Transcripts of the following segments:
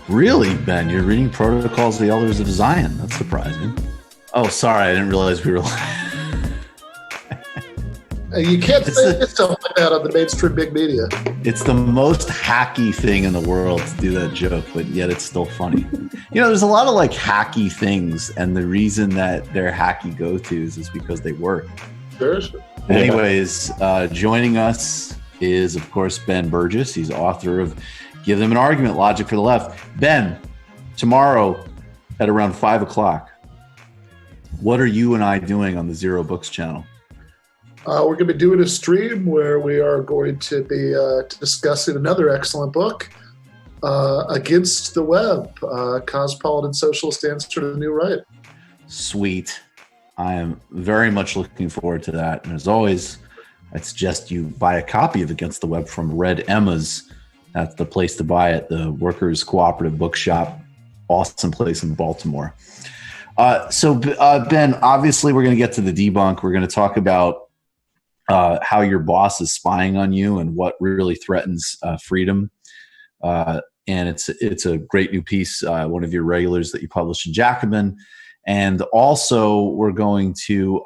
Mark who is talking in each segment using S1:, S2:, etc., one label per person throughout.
S1: Really, Ben? You're reading Protocols of the Elders of Zion. That's surprising. Oh, sorry. I didn't realize we were
S2: You can't say stuff like that on the mainstream big media.
S1: It's the most hacky thing in the world to do that joke, but yet it's still funny. There's a lot of like hacky things, and the reason that they're hacky go-tos is because they work.
S2: Sure.
S1: Anyways, joining us is, of course, Ben Burgess. He's author of Give Them an Argument, Logic for the Left. Ben, tomorrow at around 5 o'clock, what are you and I doing on the Zero Books channel?
S2: We're going to be doing a stream where we are going to be discussing another excellent book, Against the Web, Cosmopolitan Socialist Answer to the New Right.
S1: Sweet. I am very much looking forward to that. And as always, I suggest you buy a copy of Against the Web from Red Emma's. That's the place to buy it, the Workers' Cooperative Bookshop. Awesome place in Baltimore. So, Ben, obviously we're going to get to the debunk. We're going to talk about how your boss is spying on you and what really threatens freedom. And it's a great new piece, one of your regulars that you published in Jacobin. And also we're going to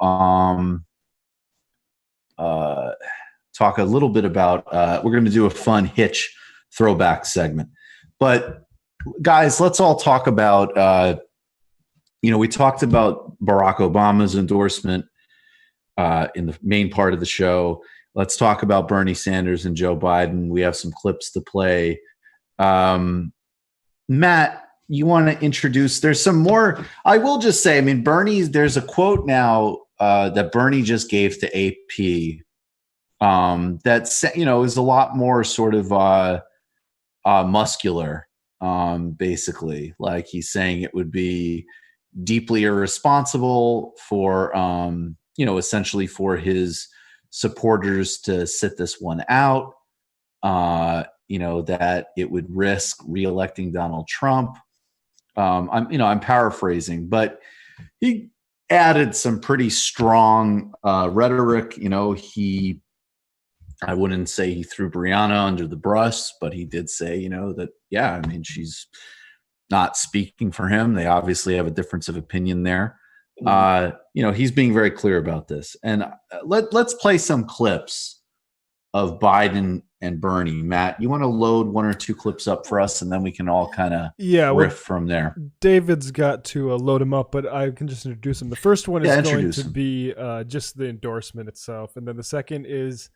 S1: talk a little bit about, we're going to do a fun Hitch throwback segment. But guys, let's all talk about, we talked about Barack Obama's endorsement in the main part of the show. Let's talk about Bernie Sanders and Joe Biden. We have some clips to play. Matt, you want to introduce? There's some more. I will just say, there's a quote now that Bernie just gave to AP that is a lot more sort of muscular. Basically, like he's saying it would be deeply irresponsible for essentially for his supporters to sit this one out, that it would risk reelecting Donald Trump. I'm paraphrasing, but he added some pretty strong rhetoric. I wouldn't say he threw Brianna under the bus, but he did say, she's not speaking for him. They obviously have a difference of opinion there. He's being very clear about this. And let's play some clips of Biden and Bernie. Matt, you want to load one or two clips up for us, and then we can all kind of riff from there.
S3: David's got to load them up, but I can just introduce them. The first one is going to be just the endorsement itself. And then the second is,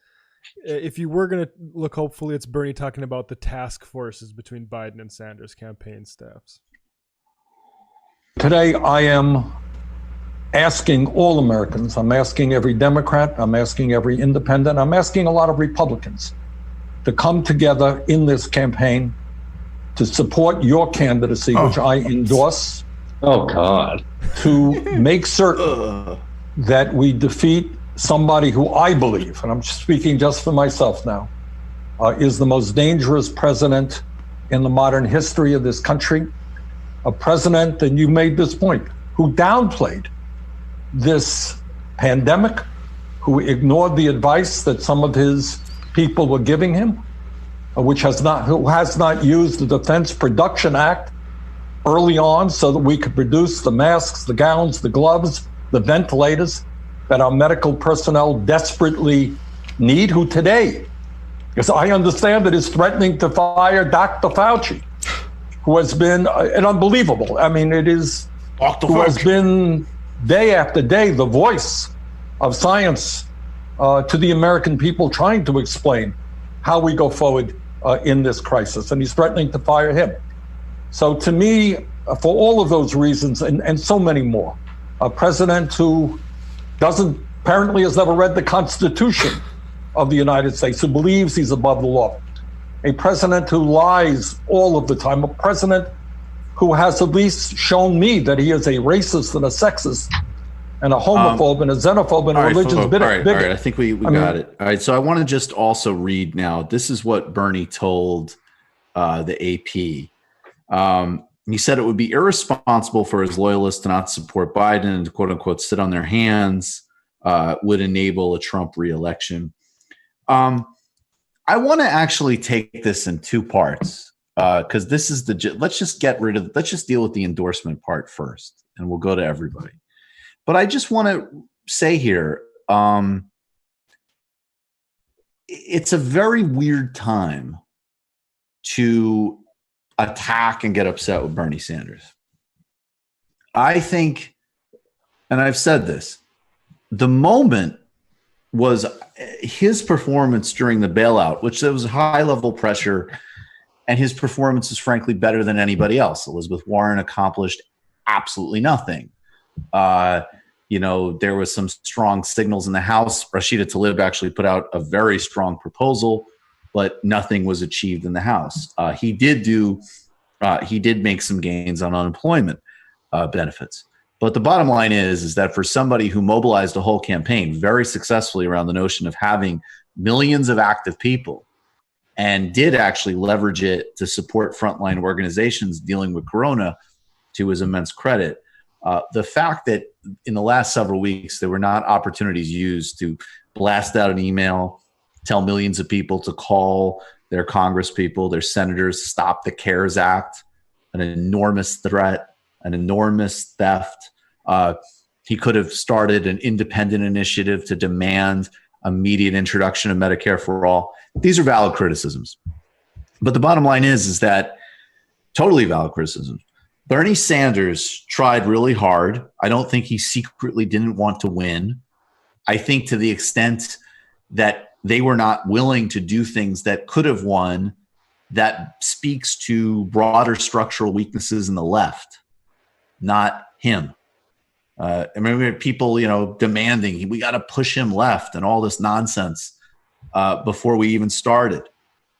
S3: if you were going to look, hopefully it's Bernie talking about the task forces between Biden and Sanders campaign staffs.
S4: Today, I am asking all Americans, I'm asking every Democrat, I'm asking every independent, I'm asking a lot of Republicans to come together in this campaign to support your candidacy, which I endorse.
S5: Oh, God.
S4: To make certain that we defeat somebody who I believe, and I'm speaking just for myself now, is the most dangerous president in the modern history of this country. A president, and you made this point, who downplayed this pandemic, who ignored the advice that some of his people were giving him, who has not used the Defense Production Act early on so that we could produce the masks, the gowns, the gloves, the ventilators that our medical personnel desperately need, who today, because I understand that is threatening to fire Dr. Fauci, who has been unbelievable. It is
S1: Dr.
S4: who
S1: Fauci
S4: has been day after day the voice of science to the American people, trying to explain how we go forward in this crisis, and he's threatening to fire him. So to me, for all of those reasons and so many more, a president who apparently has never read the Constitution of the United States, who believes he's above the law, a president who lies all of the time, a president who has at least shown me that he is a racist and a sexist and a homophobe and a xenophobe and a religious bigot.
S1: All right, I think we got it. All right, so I want to just also read now. This is what Bernie told the AP. He said it would be irresponsible for his loyalists to not support Biden and to quote unquote sit on their hands, would enable a Trump reelection. I want to actually take this in two parts. because this is let's just deal with the endorsement part first, and we'll go to everybody. But I just want to say here, it's a very weird time to attack and get upset with Bernie Sanders. I think, and I've said this, the moment was his performance during the bailout, which there was high level pressure, and his performance is frankly better than anybody else. Elizabeth Warren accomplished absolutely nothing. There was some strong signals in the House. Rashida Tlaib actually put out a very strong proposal, but nothing was achieved in the House. He did make some gains on unemployment benefits. But the bottom line is that for somebody who mobilized a whole campaign very successfully around the notion of having millions of active people and did actually leverage it to support frontline organizations dealing with Corona, to his immense credit, the fact that in the last several weeks there were not opportunities used to blast out an email, tell millions of people to call their congresspeople, their senators, stop the CARES Act, an enormous threat, an enormous theft. He could have started an independent initiative to demand immediate introduction of Medicare for all. These are valid criticisms. But the bottom line is that totally valid criticisms. Bernie Sanders tried really hard. I don't think he secretly didn't want to win. I think to the extent that they were not willing to do things that could have won, that speaks to broader structural weaknesses in the left, not him. I remember people, demanding we got to push him left and all this nonsense before we even started.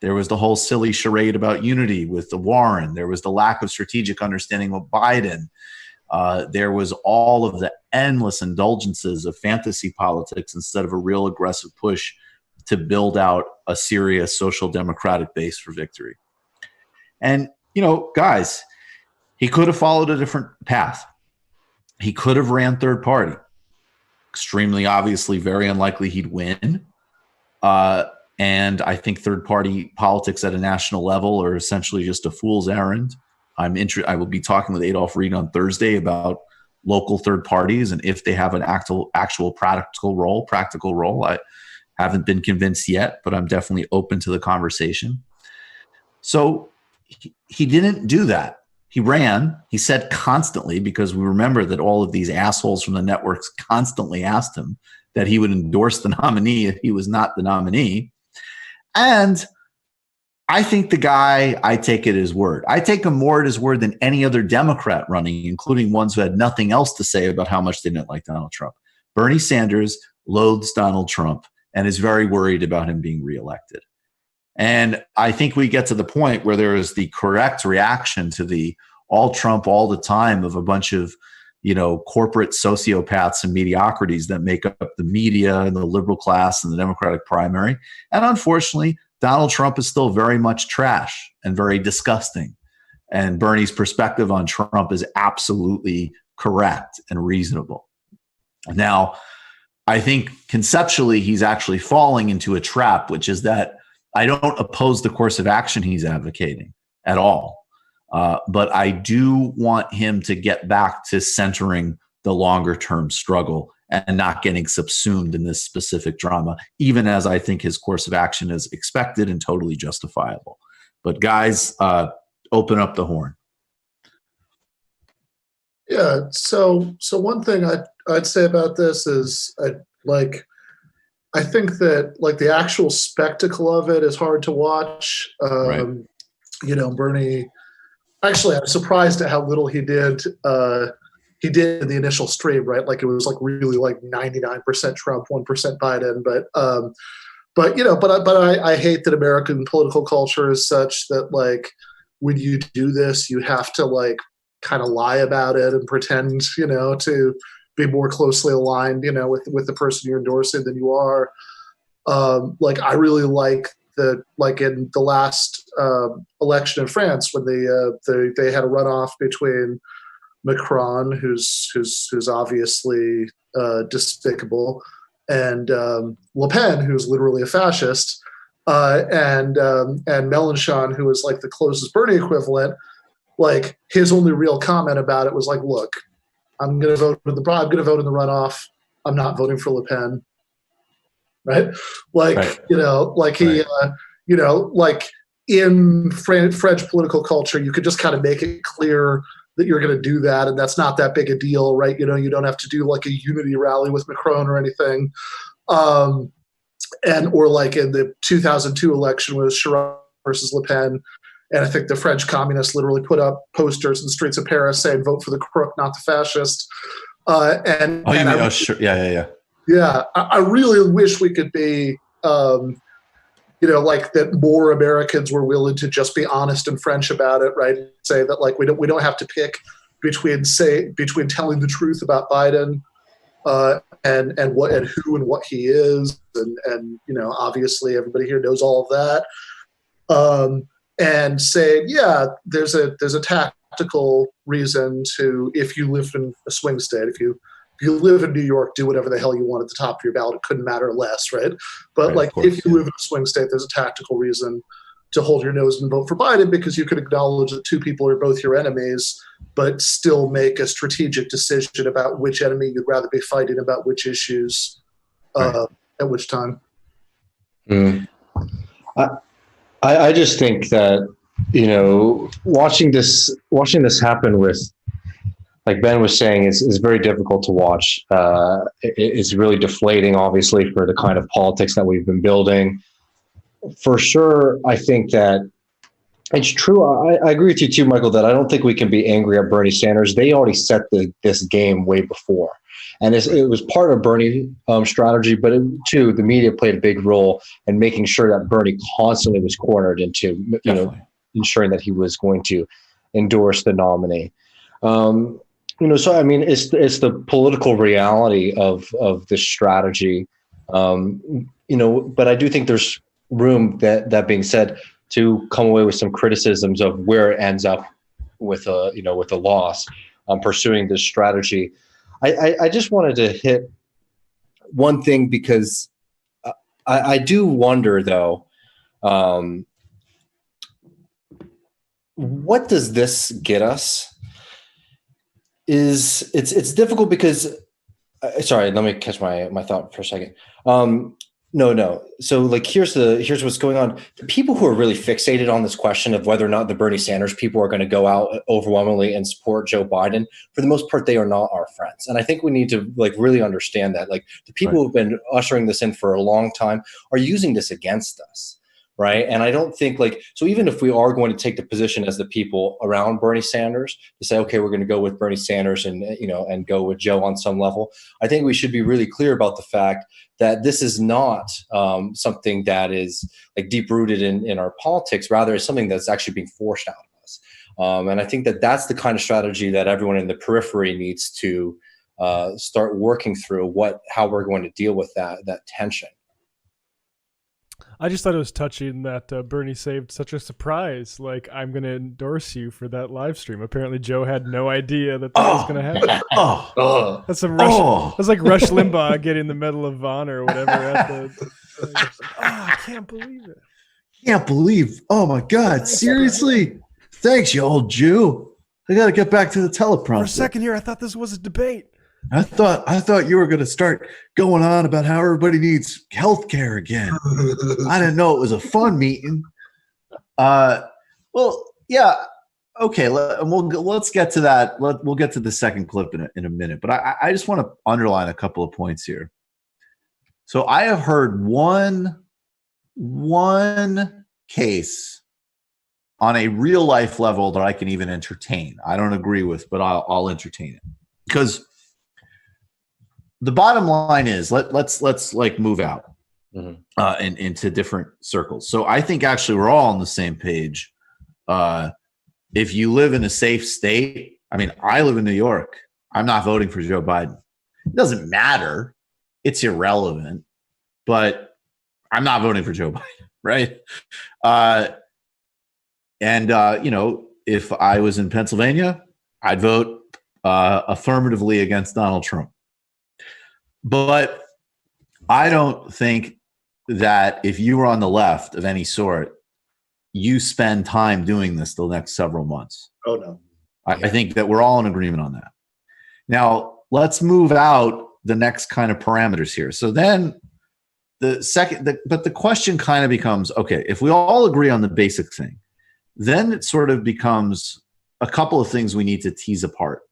S1: There was the whole silly charade about unity with the Warren. There was the lack of strategic understanding with Biden. There was all of the endless indulgences of fantasy politics instead of a real aggressive push to build out a serious social democratic base for victory. And, guys, he could have followed a different path. He could have ran third party. Extremely obviously, very unlikely he'd win. And I think third-party politics at a national level are essentially just a fool's errand. I will be talking with Adolph Reed on Thursday about local third parties and if they have an actual practical role. I haven't been convinced yet, but I'm definitely open to the conversation. So he didn't do that. He ran. He said constantly, because we remember that all of these assholes from the networks constantly asked him that he would endorse the nominee if he was not the nominee. And I think the guy, I take it at his word. I take him more at his word than any other Democrat running, including ones who had nothing else to say about how much they didn't like Donald Trump. Bernie Sanders loathes Donald Trump and is very worried about him being reelected. And I think we get to the point where there is the correct reaction to the all Trump all the time of a bunch of, corporate sociopaths and mediocrities that make up the media and the liberal class and the Democratic primary. And unfortunately, Donald Trump is still very much trash and very disgusting. And Bernie's perspective on Trump is absolutely correct and reasonable. Now, I think conceptually he's actually falling into a trap, which is that I don't oppose the course of action he's advocating at all. But I do want him to get back to centering the longer-term struggle and not getting subsumed in this specific drama, even as I think his course of action is expected and totally justifiable. But guys, open up the horn.
S2: Yeah. So one thing I'd say about this is I think that the actual spectacle of it is hard to watch.
S1: Right.
S2: Bernie. Actually, I'm surprised at how little he did. He did in the initial stream, right? It was really 99% Trump, 1% Biden. But I hate that American political culture is such that when you do this, you have to kind of lie about it and pretend, to be more closely aligned, with the person you're endorsing than you are. I really like that, in the last election in France, when they had a runoff between Macron, who's obviously despicable, and Le Pen, who's literally a fascist. and Mélenchon, who was like the closest Bernie equivalent, like his only real comment about it was like, "Look, I'm going to vote in the runoff. I'm not voting for Le Pen." Right? Like,
S1: right.
S2: Like he, right. Like in French political culture, you could just kind of make it clear that you're going to do that, and that's not that big a deal, right? You don't have to do like a unity rally with Macron or anything. Or like in the 2002 election with Chirac versus Le Pen, and I think the French communists literally put up posters in the streets of Paris saying "Vote for the crook, not the fascist."
S1: Sure, yeah.
S2: Yeah, I really wish we could be, like that more Americans were willing to just be honest and French about it, right? Say that like we don't have to pick between telling the truth about Biden and who and what he is, and obviously everybody here knows all of that, and saying there's a tactical reason to, if you live in a swing state, if you live in New York, do whatever the hell you want at the top of your ballot. It couldn't matter less, right? But
S1: right,
S2: if you live in a swing state, there's a tactical reason to hold your nose and vote for Biden, because you could acknowledge that two people are both your enemies, but still make a strategic decision about which enemy you'd rather be fighting about which issues at which time.
S5: I just think that, watching this happen with, like Ben was saying, is very difficult to watch. It's really deflating, obviously, for the kind of politics that we've been building. For sure, I think that it's true. I agree with you too, Michael, that I don't think we can be angry at Bernie Sanders. They already set this game way before. And it was part of Bernie's strategy, but too, the media played a big role in making sure that Bernie constantly was cornered into, ensuring that he was going to endorse the nominee. So I mean, it's the political reality of this strategy, But I do think there's room, that being said, to come away with some criticisms of where it ends up with a loss, pursuing this strategy. I just wanted to hit one thing, because I do wonder, though, what does this get us? It's difficult because sorry, let me catch my thought for a second. No. So like here's what's going on. The people who are really fixated on this question of whether or not the Bernie Sanders people are going to go out overwhelmingly and support Joe Biden, for the most part, they are not our friends. And I think we need to like really understand that, like, the people who've been ushering this in for a long time are using this against us. Right. And I don't think so even if we are going to take the position as the people around Bernie Sanders to say, OK, we're going to go with Bernie Sanders and go with Joe on some level, I think we should be really clear about the fact that this is not something that is like deep rooted in our politics. Rather, it's something that's actually being forced out of us. And I think that that's the kind of strategy that everyone in the periphery needs to start working through, how we're going to deal with that tension.
S3: I just thought it was touching that Bernie saved such a surprise. Like, I'm going to endorse you for that live stream. Apparently, Joe had no idea that was going to happen. That's some Rush. That's like Rush Limbaugh getting the Medal of Honor or whatever. I can't believe it.
S1: Can't believe. Oh my God! Seriously? Thanks, you old Jew. I got to get back to the teleprompter.
S3: For a second here, I thought this was a debate.
S1: I thought you were going to start going on about how everybody needs health care again. I didn't know it was a fun meeting. Well, yeah. Okay. Let's get to that. We'll get to the second clip in a minute, but I just want to underline a couple of points here. So I have heard one case on a real life level that I can even entertain. I don't agree with, but I'll entertain it, because the bottom line is let's like move out and into different circles. So I think actually we're all on the same page. If you live in a safe state, I mean, I live in New York. I'm not voting for Joe Biden. It doesn't matter. It's irrelevant, but I'm not voting for Joe Biden, right? If I was in Pennsylvania, I'd vote affirmatively against Donald Trump. But I don't think that if you were on the left of any sort, you spend time doing this the next several months.
S2: Oh, no.
S1: I think that we're all in agreement on that. Now, let's move out the next kind of parameters here. So then but the question kind of becomes, okay, if we all agree on the basic thing, then it sort of becomes a couple of things we need to tease apart.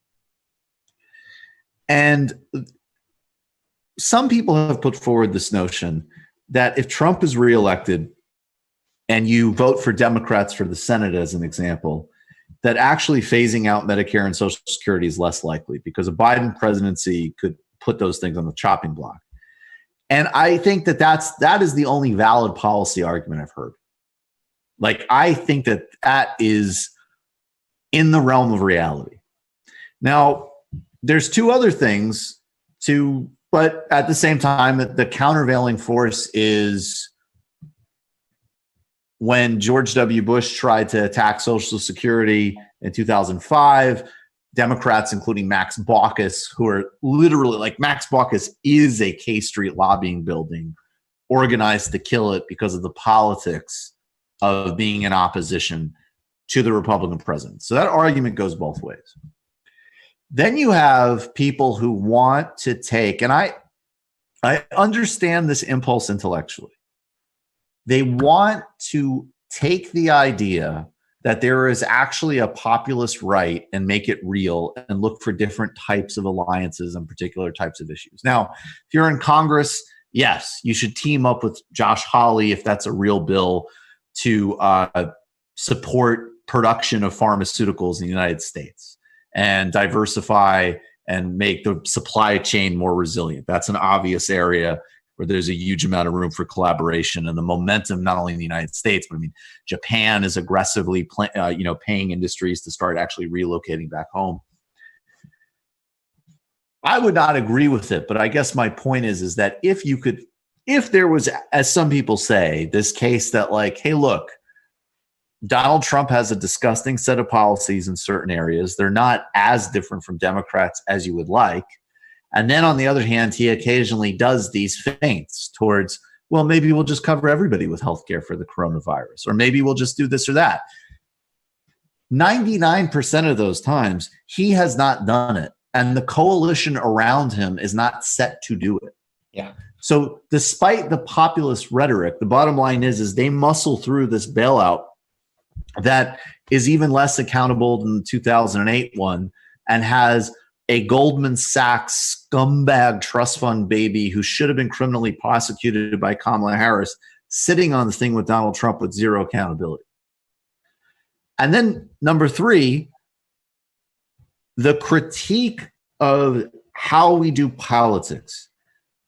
S1: And some people have put forward this notion that if Trump is reelected and you vote for Democrats for the Senate, as an example, that actually phasing out Medicare and Social Security is less likely because a Biden presidency could put those things on the chopping block. And I think that is the only valid policy argument I've heard. Like, I think that is in the realm of reality. Now, there's two other things but at the same time, the countervailing force is when George W. Bush tried to attack Social Security in 2005, Democrats, including Max Baucus, who are literally like Max Baucus is a K Street lobbying building organized to kill it because of the politics of being in opposition to the Republican president. So that argument goes both ways. Then you have people who want to take, and I understand this impulse intellectually. They want to take the idea that there is actually a populist right and make it real and look for different types of alliances on particular types of issues. Now, if you're in Congress, yes, you should team up with Josh Hawley if that's a real bill to support production of pharmaceuticals in the United States and diversify and make the supply chain more resilient. That's an obvious area where there's a huge amount of room for collaboration and the momentum, not only in the United States, but I mean, Japan is aggressively, paying industries to start actually relocating back home. I would not agree with it, but I guess my point is that if there was, as some people say, this case that like, hey, look, Donald Trump has a disgusting set of policies in certain areas. They're not as different from Democrats as you would like. And then on the other hand, he occasionally does these feints towards, well, maybe we'll just cover everybody with healthcare for the coronavirus, or maybe we'll just do this or that. 99% of those times, he has not done it. And the coalition around him is not set to do it.
S5: Yeah.
S1: So despite the populist rhetoric, the bottom line is they muscle through this bailout that is even less accountable than the 2008 one and has a Goldman Sachs scumbag trust fund baby who should have been criminally prosecuted by Kamala Harris sitting on the thing with Donald Trump with zero accountability. And then number three, the critique of how we do politics.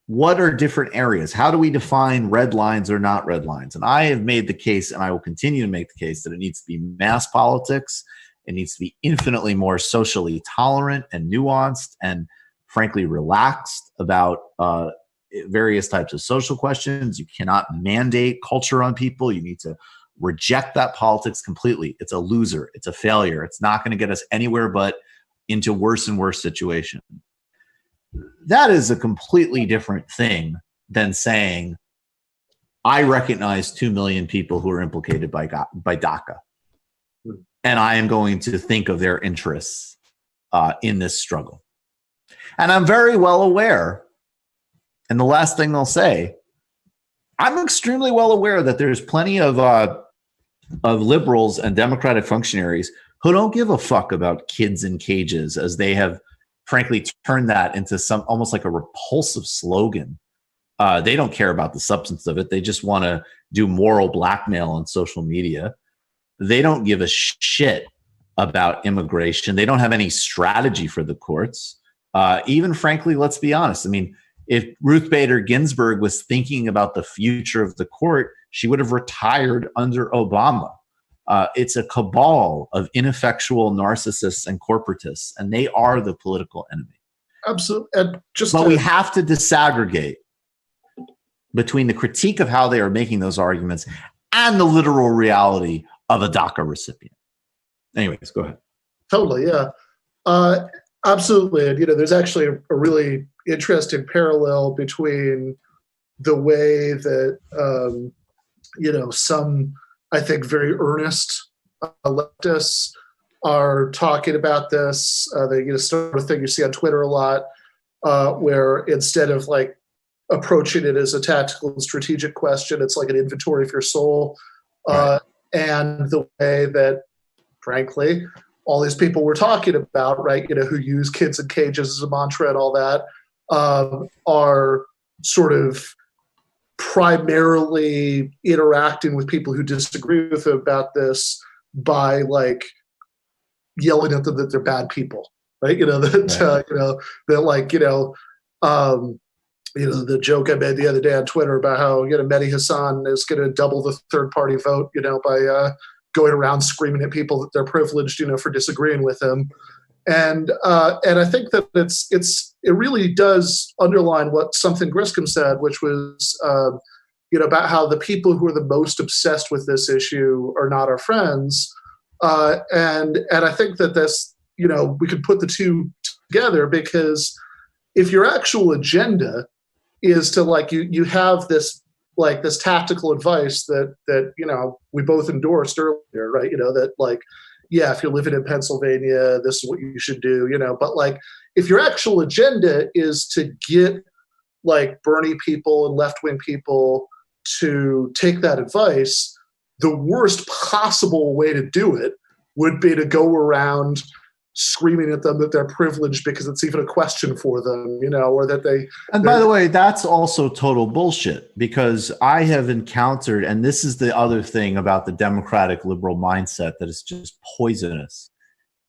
S1: What are different areas? How do we define red lines or not red lines? And I have made the case, and I will continue to make the case, that it needs to be mass politics. It needs to be infinitely more socially tolerant and nuanced and frankly relaxed about various types of social questions. You cannot mandate culture on people. You need to reject that politics completely. It's a loser. It's a failure. It's not going to get us anywhere but into worse and worse situations. That is a completely different thing than saying, I recognize 2 million people who are implicated by DACA. And I am going to think of their interests in this struggle. And I'm very well aware, and the last thing I'll say, I'm extremely well aware that there's plenty of liberals and Democratic functionaries who don't give a fuck about kids in cages, as they have frankly turned that into some almost like a repulsive slogan. They don't care about the substance of it. They just want to do moral blackmail on social media. They don't give a shit about immigration. They don't have any strategy for the courts. Even frankly, let's be honest. I mean, if Ruth Bader Ginsburg was thinking about the future of the court, she would have retired under Obama. It's a cabal of ineffectual narcissists and corporatists, and they are the political enemy.
S2: Absolutely. And
S1: but we have to disaggregate between the critique of how they are making those arguments and the literal reality of a DACA recipient. Anyways, go ahead.
S2: Totally, yeah. Absolutely. And, there's actually a really interesting parallel between the way that some, I think, very earnest leftists are talking about this. The sort of thing you see on Twitter a lot, where instead of like approaching it as a tactical and strategic question, it's like an inventory of your soul.
S1: Right.
S2: And the way that, frankly, all these people we're talking about, right, who use kids in cages as a mantra and all that, are sort of primarily interacting with people who disagree with them about this by like yelling at them that they're bad people, right? The joke I made the other day on Twitter about how Mehdi Hassan is going to double the third party vote, by going around screaming at people that they're privileged, for disagreeing with him. And I think that it really does underline what something Griscom said, which was about how the people who are the most obsessed with this issue are not our friends. And I think that this, we could put the two together, because if your actual agenda is to like you have this like this tactical advice that we both endorsed earlier, right? That like, yeah, if you're living in Pennsylvania, this is what you should do, but like if your actual agenda is to get like Bernie people and left-wing people to take that advice, the worst possible way to do it would be to go around screaming at them that they're privileged because it's even a question for them, or that they.
S1: And by the way, that's also total bullshit, because I have encountered, and this is the other thing about the democratic liberal mindset that is just poisonous,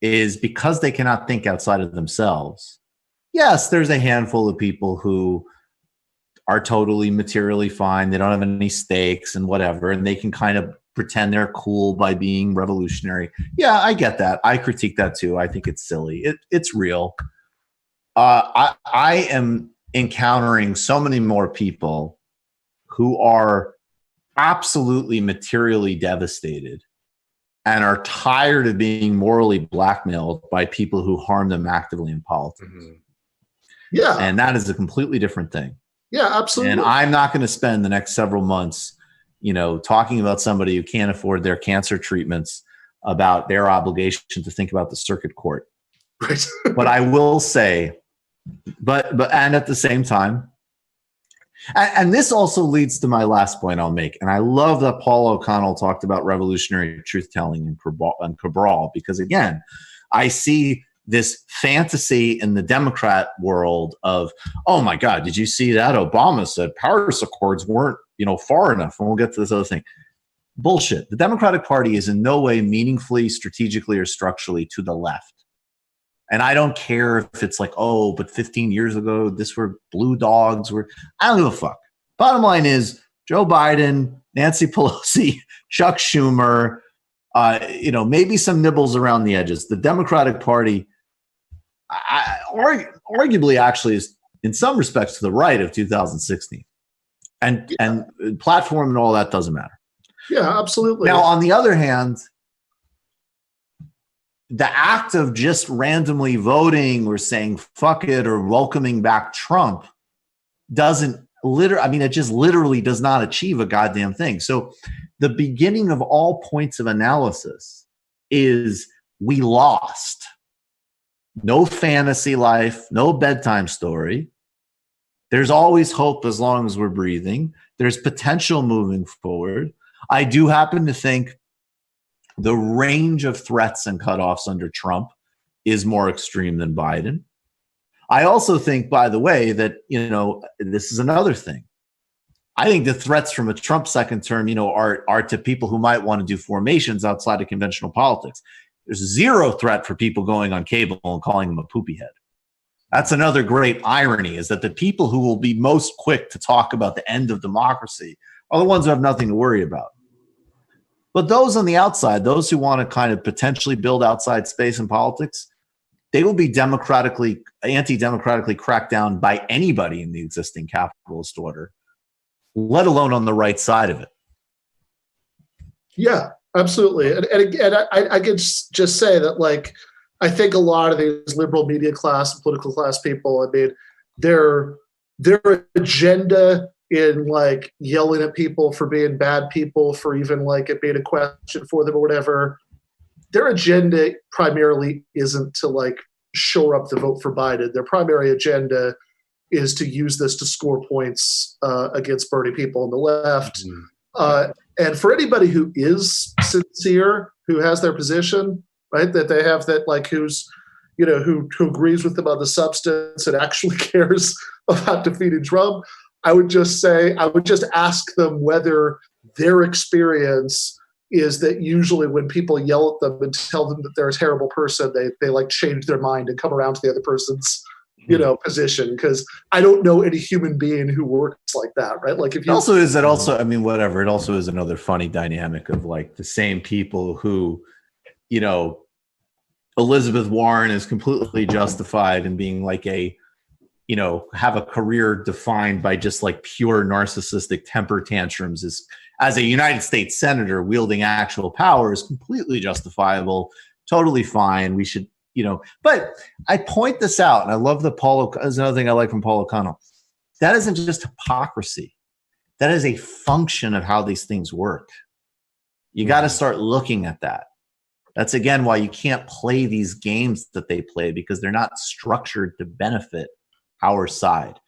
S1: is because they cannot think outside of themselves. Yes, there's a handful of people who are totally materially fine. They don't have any stakes and whatever, and they can kind of pretend they're cool by being revolutionary. Yeah, I get that. I critique that too. I think it's silly. It's real. I am encountering so many more people who are absolutely materially devastated and are tired of being morally blackmailed by people who harm them actively in politics. Mm-hmm.
S2: Yeah.
S1: And that is a completely different thing.
S2: Yeah, absolutely.
S1: And I'm not going to spend the next several months talking about somebody who can't afford their cancer treatments, about their obligation to think about the circuit court.
S2: Right.
S1: But I will say, and at the same time, and this also leads to my last point I'll make. And I love that Paul O'Connell talked about revolutionary truth-telling and Cabral, because again, I see this fantasy in the Democrat world of, oh my God, did you see that? Obama said Paris Accords weren't, far enough. And we'll get to this other thing. Bullshit. The Democratic Party is in no way meaningfully, strategically, or structurally to the left. And I don't care if it's like, oh, but 15 years ago, this were blue dogs. I don't give a fuck. Bottom line is Joe Biden, Nancy Pelosi, Chuck Schumer, maybe some nibbles around the edges. The Democratic Party, arguably, actually, is in some respects to the right of 2016, and platform and all that doesn't matter.
S2: Yeah, absolutely.
S1: Now, on the other hand, the act of just randomly voting or saying fuck it or welcoming back Trump it just literally does not achieve a goddamn thing. So the beginning of all points of analysis is we lost. No fantasy life, no bedtime story. There's always hope as long as we're breathing. There's potential moving forward. I do happen to think the range of threats and cutoffs under Trump is more extreme than Biden. I also think, by the way, that, this is another thing. I think the threats from a Trump second term, are to people who might want to do formations outside of conventional politics. There's zero threat for people going on cable and calling him a poopy head. That's another great irony, is that the people who will be most quick to talk about the end of democracy are the ones who have nothing to worry about. But those on the outside, those who want to kind of potentially build outside space in politics, they will be anti-democratically cracked down by anybody in the existing capitalist order, let alone on the right side of it.
S2: Yeah, absolutely. And I could just say that, like, I think a lot of these liberal media class and political class people, their agenda in like yelling at people for being bad people, for even like it being a question for them or whatever, their agenda primarily isn't to like shore up the vote for Biden. Their primary agenda is to use this to score points against Bernie people on the left. And for anybody who is sincere, who has their position, right, that they have, that like who's, you know, who agrees with them on the substance and actually cares about defeating Trump, I would just ask them whether their experience is that usually when people yell at them and tell them that they're a terrible person, they like change their mind and come around to the other person's, you know, position. Because I don't know any human being who works like that, right? Like if you
S1: I mean, whatever. It also is another funny dynamic of like the same people who, you know, Elizabeth Warren is completely justified in being like you know, have a career defined by just like pure narcissistic temper tantrums as a United States senator wielding actual power is completely justifiable, totally fine. We should, you know, but I point this out, and I love that's another thing I like from Paul O'Connell. That isn't just hypocrisy. That is a function of how these things work. You got to start looking at that. That's again why you can't play these games that they play, because they're not structured to benefit our side.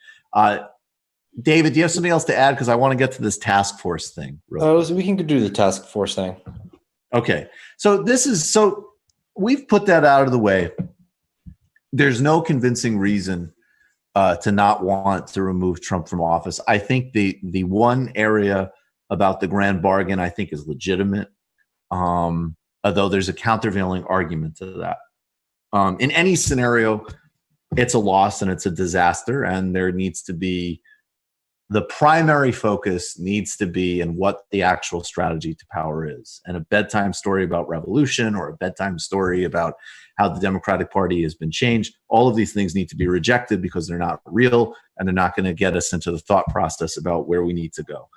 S1: David, do you have something else to add? Because I want to get to this task force thing.
S5: We can do the task force thing.
S1: Okay. So we've put that out of the way. There's no convincing reason to not want to remove Trump from office. I think the one area about the grand bargain I think is legitimate, although there's a countervailing argument to that. In any scenario, it's a loss and it's a disaster, and there needs to be the primary focus needs to be in what the actual strategy to power is. And a bedtime story about revolution or a bedtime story about how the Democratic Party has been changed, all of these things need to be rejected because they're not real and they're not going to get us into the thought process about where we need to go.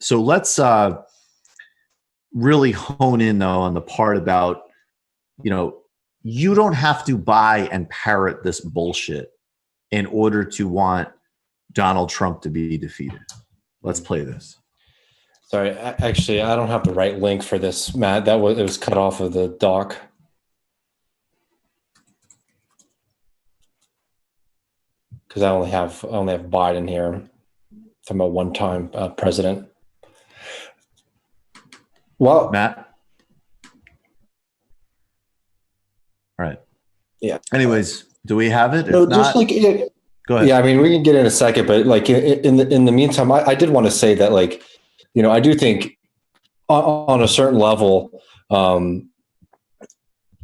S1: So let's really hone in though on the part about, you know, you don't have to buy and parrot this bullshit in order to want Donald Trump to be defeated. Let's play this.
S5: Sorry, actually, I don't have the right link for this, Matt. It was cut off of the doc. Because I only have Biden here from a one-time president. Well,
S1: Matt. All right.
S5: Yeah.
S1: Anyways, do we have it?
S5: No,
S1: if
S5: just
S1: not,
S5: like
S1: go ahead.
S5: Yeah, I mean, we can get in a second, but like in the meantime, I did want to say that, like, you know, I do think on a certain level,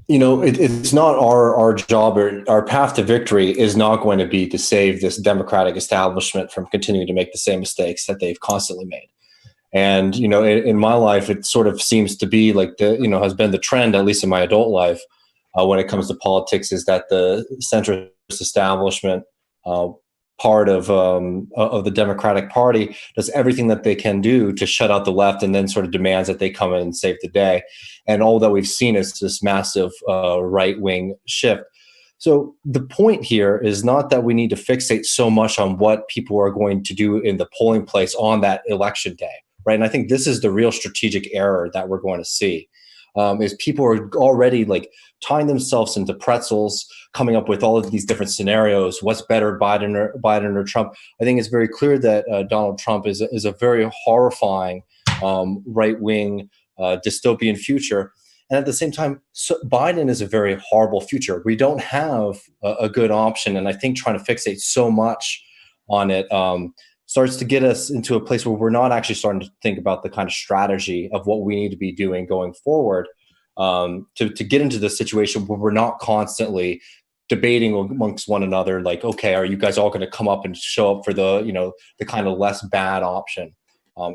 S5: you know, it's not our job, or our path to victory is not going to be to save this Democratic establishment from continuing to make the same mistakes that they've constantly made. And, you know, in my life, it sort of seems to be like has been the trend, at least in my adult life, when it comes to politics, is that the centrist establishment, part of the Democratic Party, does everything that they can do to shut out the left, and then sort of demands that they come in and save the day. And all that we've seen is this massive right-wing shift. So the point here is not that we need to fixate so much on what people are going to do in the polling place on that election day, right? And I think this is the real strategic error that we're going to see. Is people are already like tying themselves into pretzels, coming up with all of these different scenarios. What's better, Biden or Trump? I think it's very clear that Donald Trump is a very horrifying right-wing dystopian future. And at the same time, Biden is a very horrible future. We don't have a good option. And I think trying to fixate so much on it starts to get us into a place where we're not actually starting to think about the kind of strategy of what we need to be doing going forward, to get into the situation where we're not constantly debating amongst one another, like, okay, are you guys all going to come up and show up for the kind of less bad option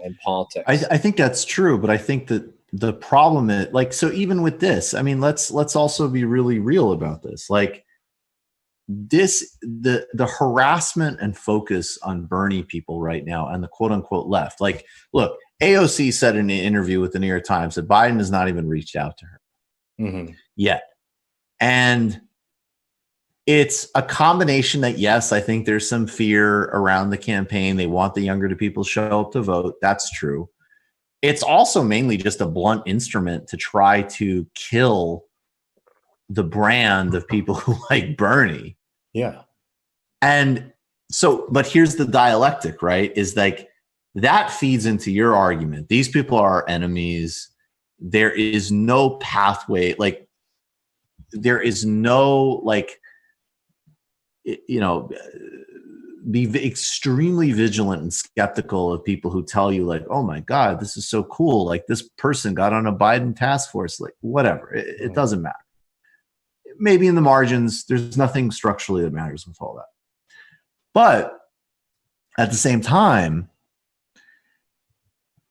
S5: in politics?
S1: I think that's true, but I think that the problem is, like, so even with this, I mean, let's also be really real about this. Like, the harassment and focus on Bernie people right now and the quote unquote left. Like, look, AOC said in an interview with the New York Times that Biden has not even reached out to her yet. And It's a combination that, yes, I think there's some fear around the campaign. They want the younger people to show up to vote. That's true. It's also mainly just a blunt instrument to try to kill the brand of people who like Bernie.
S5: Yeah.
S1: And so, but here's the dialectic, right? Is like that feeds into your argument. These people are enemies. There is no pathway. Like, there is no, like, you know, be extremely vigilant and skeptical of people who tell you like, oh my God, this is so cool. Like this person got on a Biden task force, like whatever. It doesn't matter. Maybe in the margins, there's nothing structurally that matters with all that. But at the same time,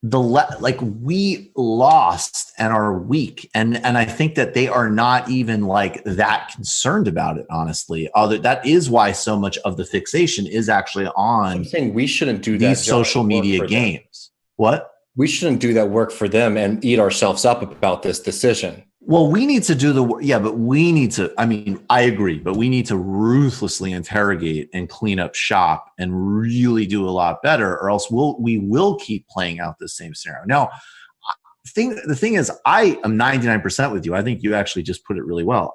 S1: we lost and are weak, and I think that they are not even like that concerned about it, honestly. That is why so much of the fixation is actually on.
S5: I'm saying we shouldn't do that.
S1: These social media games. What?
S5: We shouldn't do that work for them and eat ourselves up about this decision.
S1: Well, we need to do the work. Yeah, but we need to, I mean, I agree, but we need to ruthlessly interrogate and clean up shop and really do a lot better, or else we will keep playing out the same scenario. Now, the thing is, I am 99% with you. I think you actually just put it really well.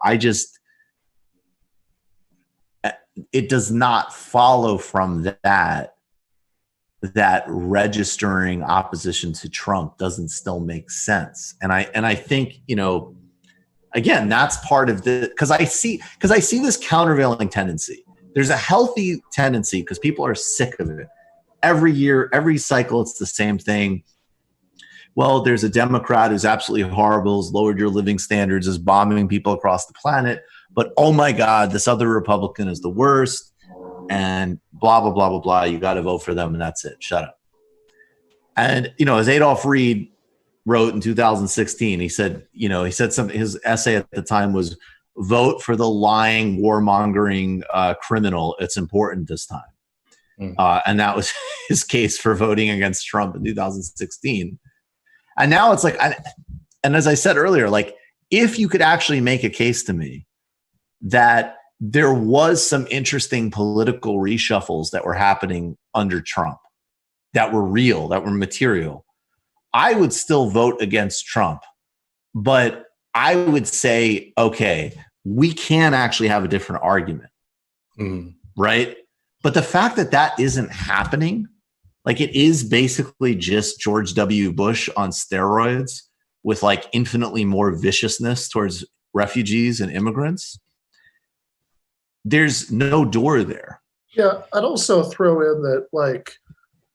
S1: It does not follow from that registering opposition to Trump doesn't still make sense. And I think, you know, again, that's part of because I see this countervailing tendency. There's a healthy tendency because people are sick of it. Every year, every cycle, it's the same thing. Well, there's a Democrat who's absolutely horrible, has lowered your living standards, is bombing people across the planet. But oh my God, this other Republican is the worst. And blah, blah, blah, blah, blah. You got to vote for them and that's it. Shut up. And, you know, as Adolph Reed wrote in 2016, he said something, his essay at the time was, vote for the lying, warmongering criminal. It's important this time. And that was his case for voting against Trump in 2016. And now it's like, and as I said earlier, like, if you could actually make a case to me that there was some interesting political reshuffles that were happening under Trump that were real, that were material, I would still vote against Trump. But I would say, okay, we can actually have a different argument, right? But the fact that that isn't happening, like it is basically just George W. Bush on steroids with like infinitely more viciousness towards refugees and immigrants. There's no door there.
S2: Yeah, I'd also throw in that, like,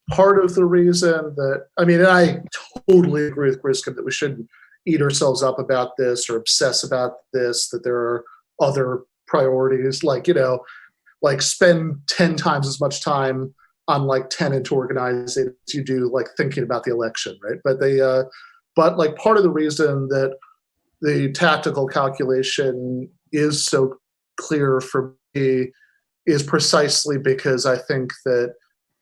S2: part of the reason that, I mean, and I totally agree with Griscom that we shouldn't eat ourselves up about this or obsess about this, that there are other priorities, like, you know, like spend 10 times as much time on like tenant organizing as you do like thinking about the election, right? But like part of the reason that the tactical calculation is so clear for me is precisely because I think that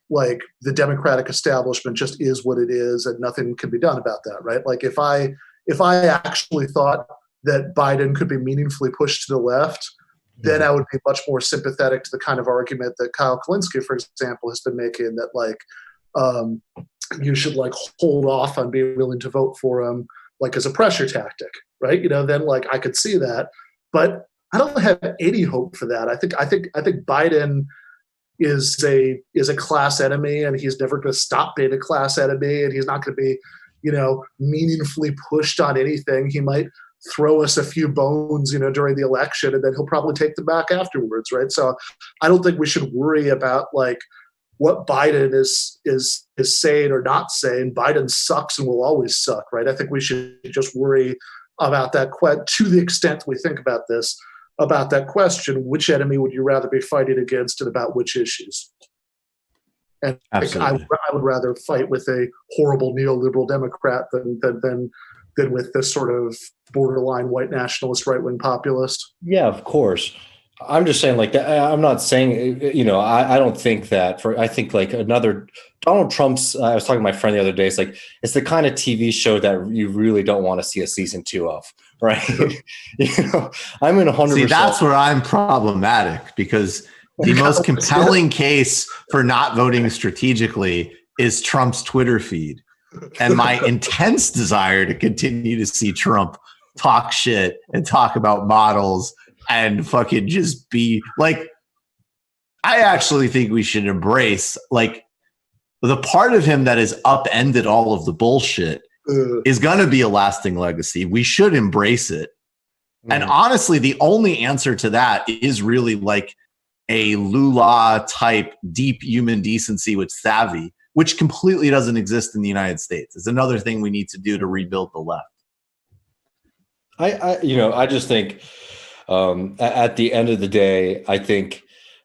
S2: like the Democratic establishment just is what it is and nothing can be done about that, right? Like if I actually thought that Biden could be meaningfully pushed to the left, then I would be much more sympathetic to the kind of argument that Kyle Kalinske, for example, has been making, that like you should like hold off on being willing to vote for him like as a pressure tactic, right? You know, then like I could see that, but I don't have any hope for that. I think Biden is a class enemy, and he's never going to stop being a class enemy, and he's not going to be, you know, meaningfully pushed on anything. He might throw us a few bones, you know, during the election, and then he'll probably take them back afterwards, right? So I don't think we should worry about like what Biden is saying or not saying. Biden sucks and will always suck, right? I think we should just worry about that to the extent we think about this, about that question: which enemy would you rather be fighting against, and about which issues? And I would rather fight with a horrible neoliberal Democrat than with this sort of borderline white nationalist right-wing populist.
S5: Yeah, of course. I'm just saying, like, I'm not saying, I don't think that I think like another Donald Trump's, I was talking to my friend the other day. It's like, it's the kind of TV show that you really don't want to see a season 2 of, right? I'm in 100%.
S1: See, that's where I'm problematic, because the most compelling case for not voting strategically is Trump's Twitter feed. And my intense desire to continue to see Trump talk shit and talk about models and fucking just be like, I actually think we should embrace, like, the part of him that has upended all of the bullshit is going to be a lasting legacy. We should embrace it. And honestly, the only answer to that is really like a Lula type deep human decency with savvy, which completely doesn't exist in the United States. It's another thing we need to do to rebuild the left.
S5: I just think at the end of the day, I think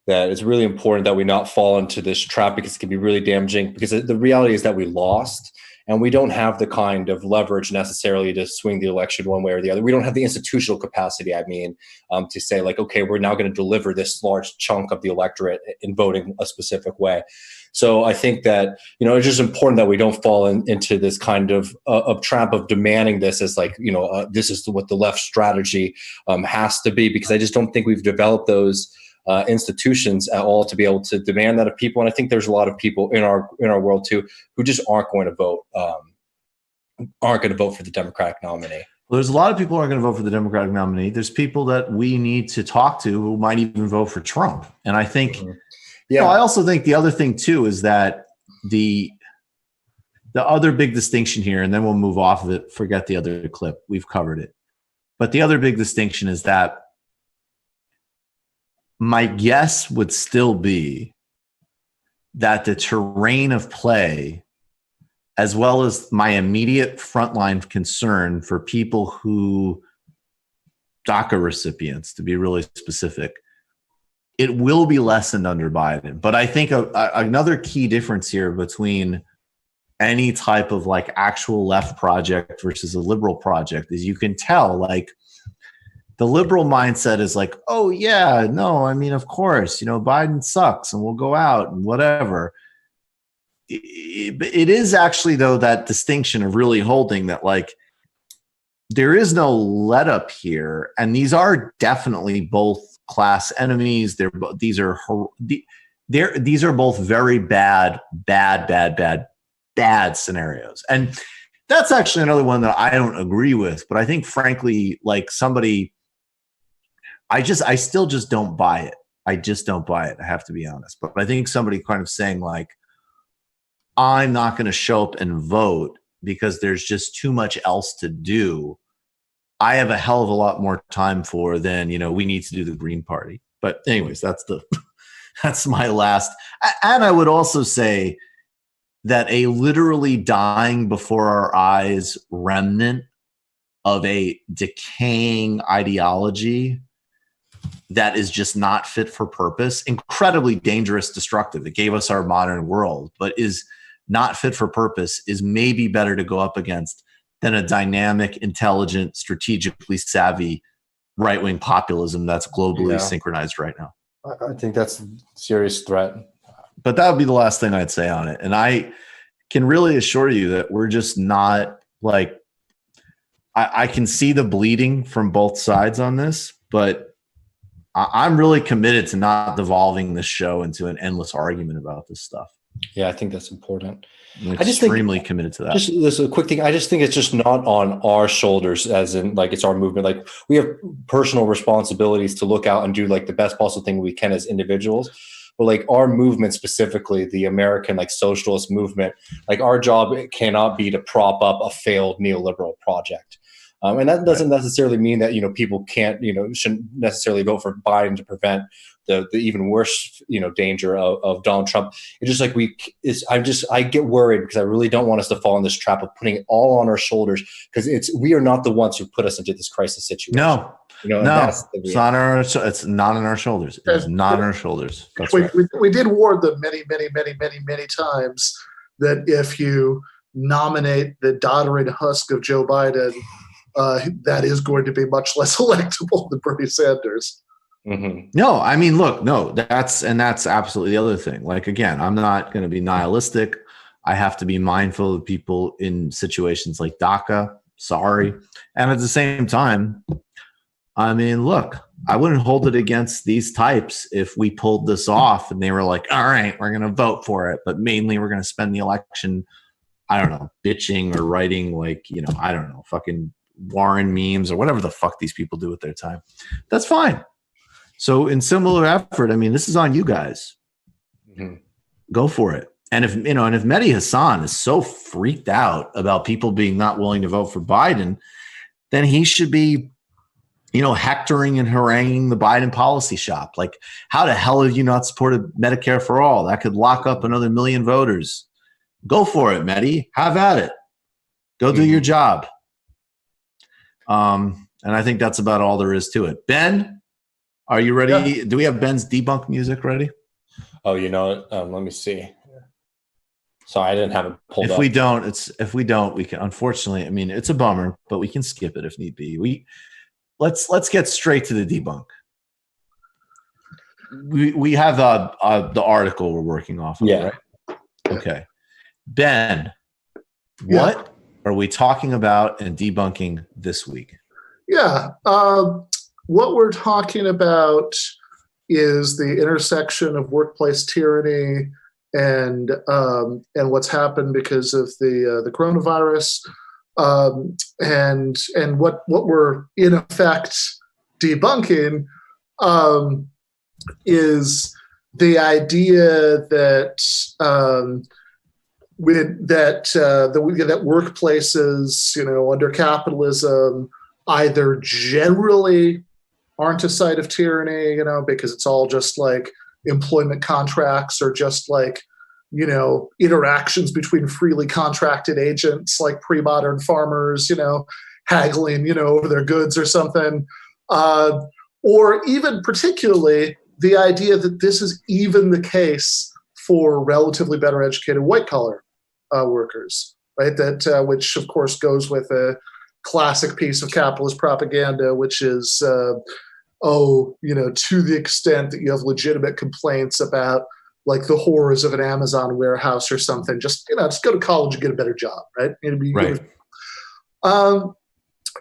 S5: that it's really important that we not fall into this trap, because it can be really damaging, because the reality is that we lost. And we don't have the kind of leverage necessarily to swing the election one way or the other. We don't have the institutional capacity, to say like, okay, we're now going to deliver this large chunk of the electorate in voting a specific way. So I think that, it's just important that we don't fall into this kind of trap of demanding this as like, this is what the left strategy has to be, because I just don't think we've developed those institutions at all to be able to demand that of people. And I think there's a lot of people in our world too who just aren't going to vote for the Democratic nominee.
S1: Well, there's a lot of people who aren't going to vote for the Democratic nominee. There's people that we need to talk to who might even vote for Trump. And I think, I also think the other thing too is that the other big distinction here, and then we'll move off of it, forget the other clip, we've covered it. But the other big distinction is that my guess would still be that the terrain of play, as well as my immediate frontline concern for people who, DACA recipients, to be really specific, it will be lessened under Biden. But I think another key difference here between any type of like actual left project versus a liberal project is you can tell, like, the liberal mindset is like, oh yeah, no, I mean, of course, Biden sucks and we'll go out and whatever. It is actually, though, that distinction of really holding that, like, there is no let up here. And these are definitely both class enemies. These are both very bad scenarios. And that's actually another one that I don't agree with. But I think, frankly, like I still just don't buy it. I just don't buy it. I have to be honest. But I think somebody kind of saying like, I'm not going to show up and vote because there's just too much else to do, I have a hell of a lot more time for than, we need to do the Green Party. But anyways, that's my last. And I would also say that a literally dying before our eyes remnant of a decaying ideology that is just not fit for purpose, incredibly dangerous, destructive. It gave us our modern world, but is not fit for purpose, is maybe better to go up against than a dynamic, intelligent, strategically savvy right-wing populism that's globally synchronized right now.
S5: I think that's a serious threat.
S1: But that would be the last thing I'd say on it. And I can really assure you that we're just not like, I can see the bleeding from both sides on this, but I'm really committed to not devolving this show into an endless argument about this stuff.
S5: Yeah, I think that's important.
S1: I'm extremely committed to that.
S5: Just this is a quick thing. I just think it's just not on our shoulders, as in like it's our movement. Like we have personal responsibilities to look out and do like the best possible thing we can as individuals. But like our movement, specifically the American like socialist movement, like our job cannot be to prop up a failed neoliberal project. And that doesn't necessarily mean that, people can't, shouldn't necessarily vote for Biden to prevent the even worse, danger of Donald Trump. It's just like I get worried because I really don't want us to fall in this trap of putting it all on our shoulders, because we are not the ones who put us into this crisis situation.
S1: No, it's not on our shoulders. It's not on our shoulders. That's right.
S2: We did warn them many, many, many, many, many times that if you nominate the doddering husk of Joe Biden, that is going to be much less electable than Bernie Sanders.
S5: Mm-hmm.
S1: No, I mean, look, no, that's absolutely the other thing. Like, again, I'm not going to be nihilistic. I have to be mindful of people in situations like DACA. Sorry. And at the same time, I mean, look, I wouldn't hold it against these types if we pulled this off and they were like, all right, we're going to vote for it. But mainly we're going to spend the election, I don't know, bitching or writing like, I don't know, fucking Warren memes or whatever the fuck these people do with their time. That's fine. So in similar effort, I mean, this is on you guys.
S5: Mm-hmm.
S1: Go for it. And if Mehdi Hasan is so freaked out about people being not willing to vote for Biden, then he should be, hectoring and haranguing the Biden policy shop. Like, how the hell have you not supported Medicare for all? That could lock up another million voters. Go for it, Mehdi. Have at it. Go do your job. And I think that's about all there is to it. Ben, are you ready? Yeah. Do we have Ben's debunk music ready?
S6: Oh, let me see. Sorry, I didn't have it pulled up.
S1: If we don't, we can, unfortunately, I mean, it's a bummer, but we can skip it if need be. Let's get straight to the debunk. We have the article we're working off of, right? Okay. Ben, what are we talking about and debunking this week?
S2: Yeah. What we're talking about is the intersection of workplace tyranny and what's happened because of the coronavirus, and what we're in effect debunking is the idea that that workplaces, under capitalism, either generally aren't a site of tyranny, because it's all just like employment contracts or just like, interactions between freely contracted agents like pre-modern farmers, haggling, over their goods or something. Or even particularly the idea that this is even the case for relatively better educated white collar workers, right? That which of course goes with a classic piece of capitalist propaganda, which is, to the extent that you have legitimate complaints about like the horrors of an Amazon warehouse or something, just go to college and get a better job, right?
S1: Right.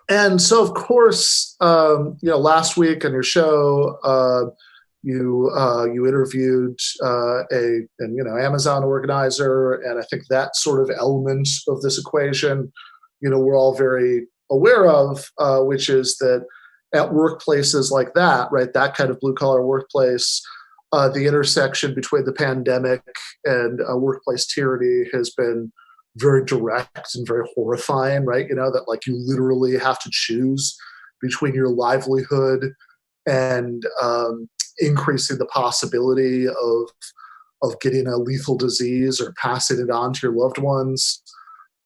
S2: And so, of course, last week on your show, you interviewed an Amazon organizer, and I think that sort of element of this equation, we're all very aware of, which is that at workplaces like that, right, that kind of blue collar workplace, the intersection between the pandemic and workplace tyranny has been very direct and very horrifying, right? That like you literally have to choose between your livelihood and increasing the possibility of getting a lethal disease or passing it on to your loved ones.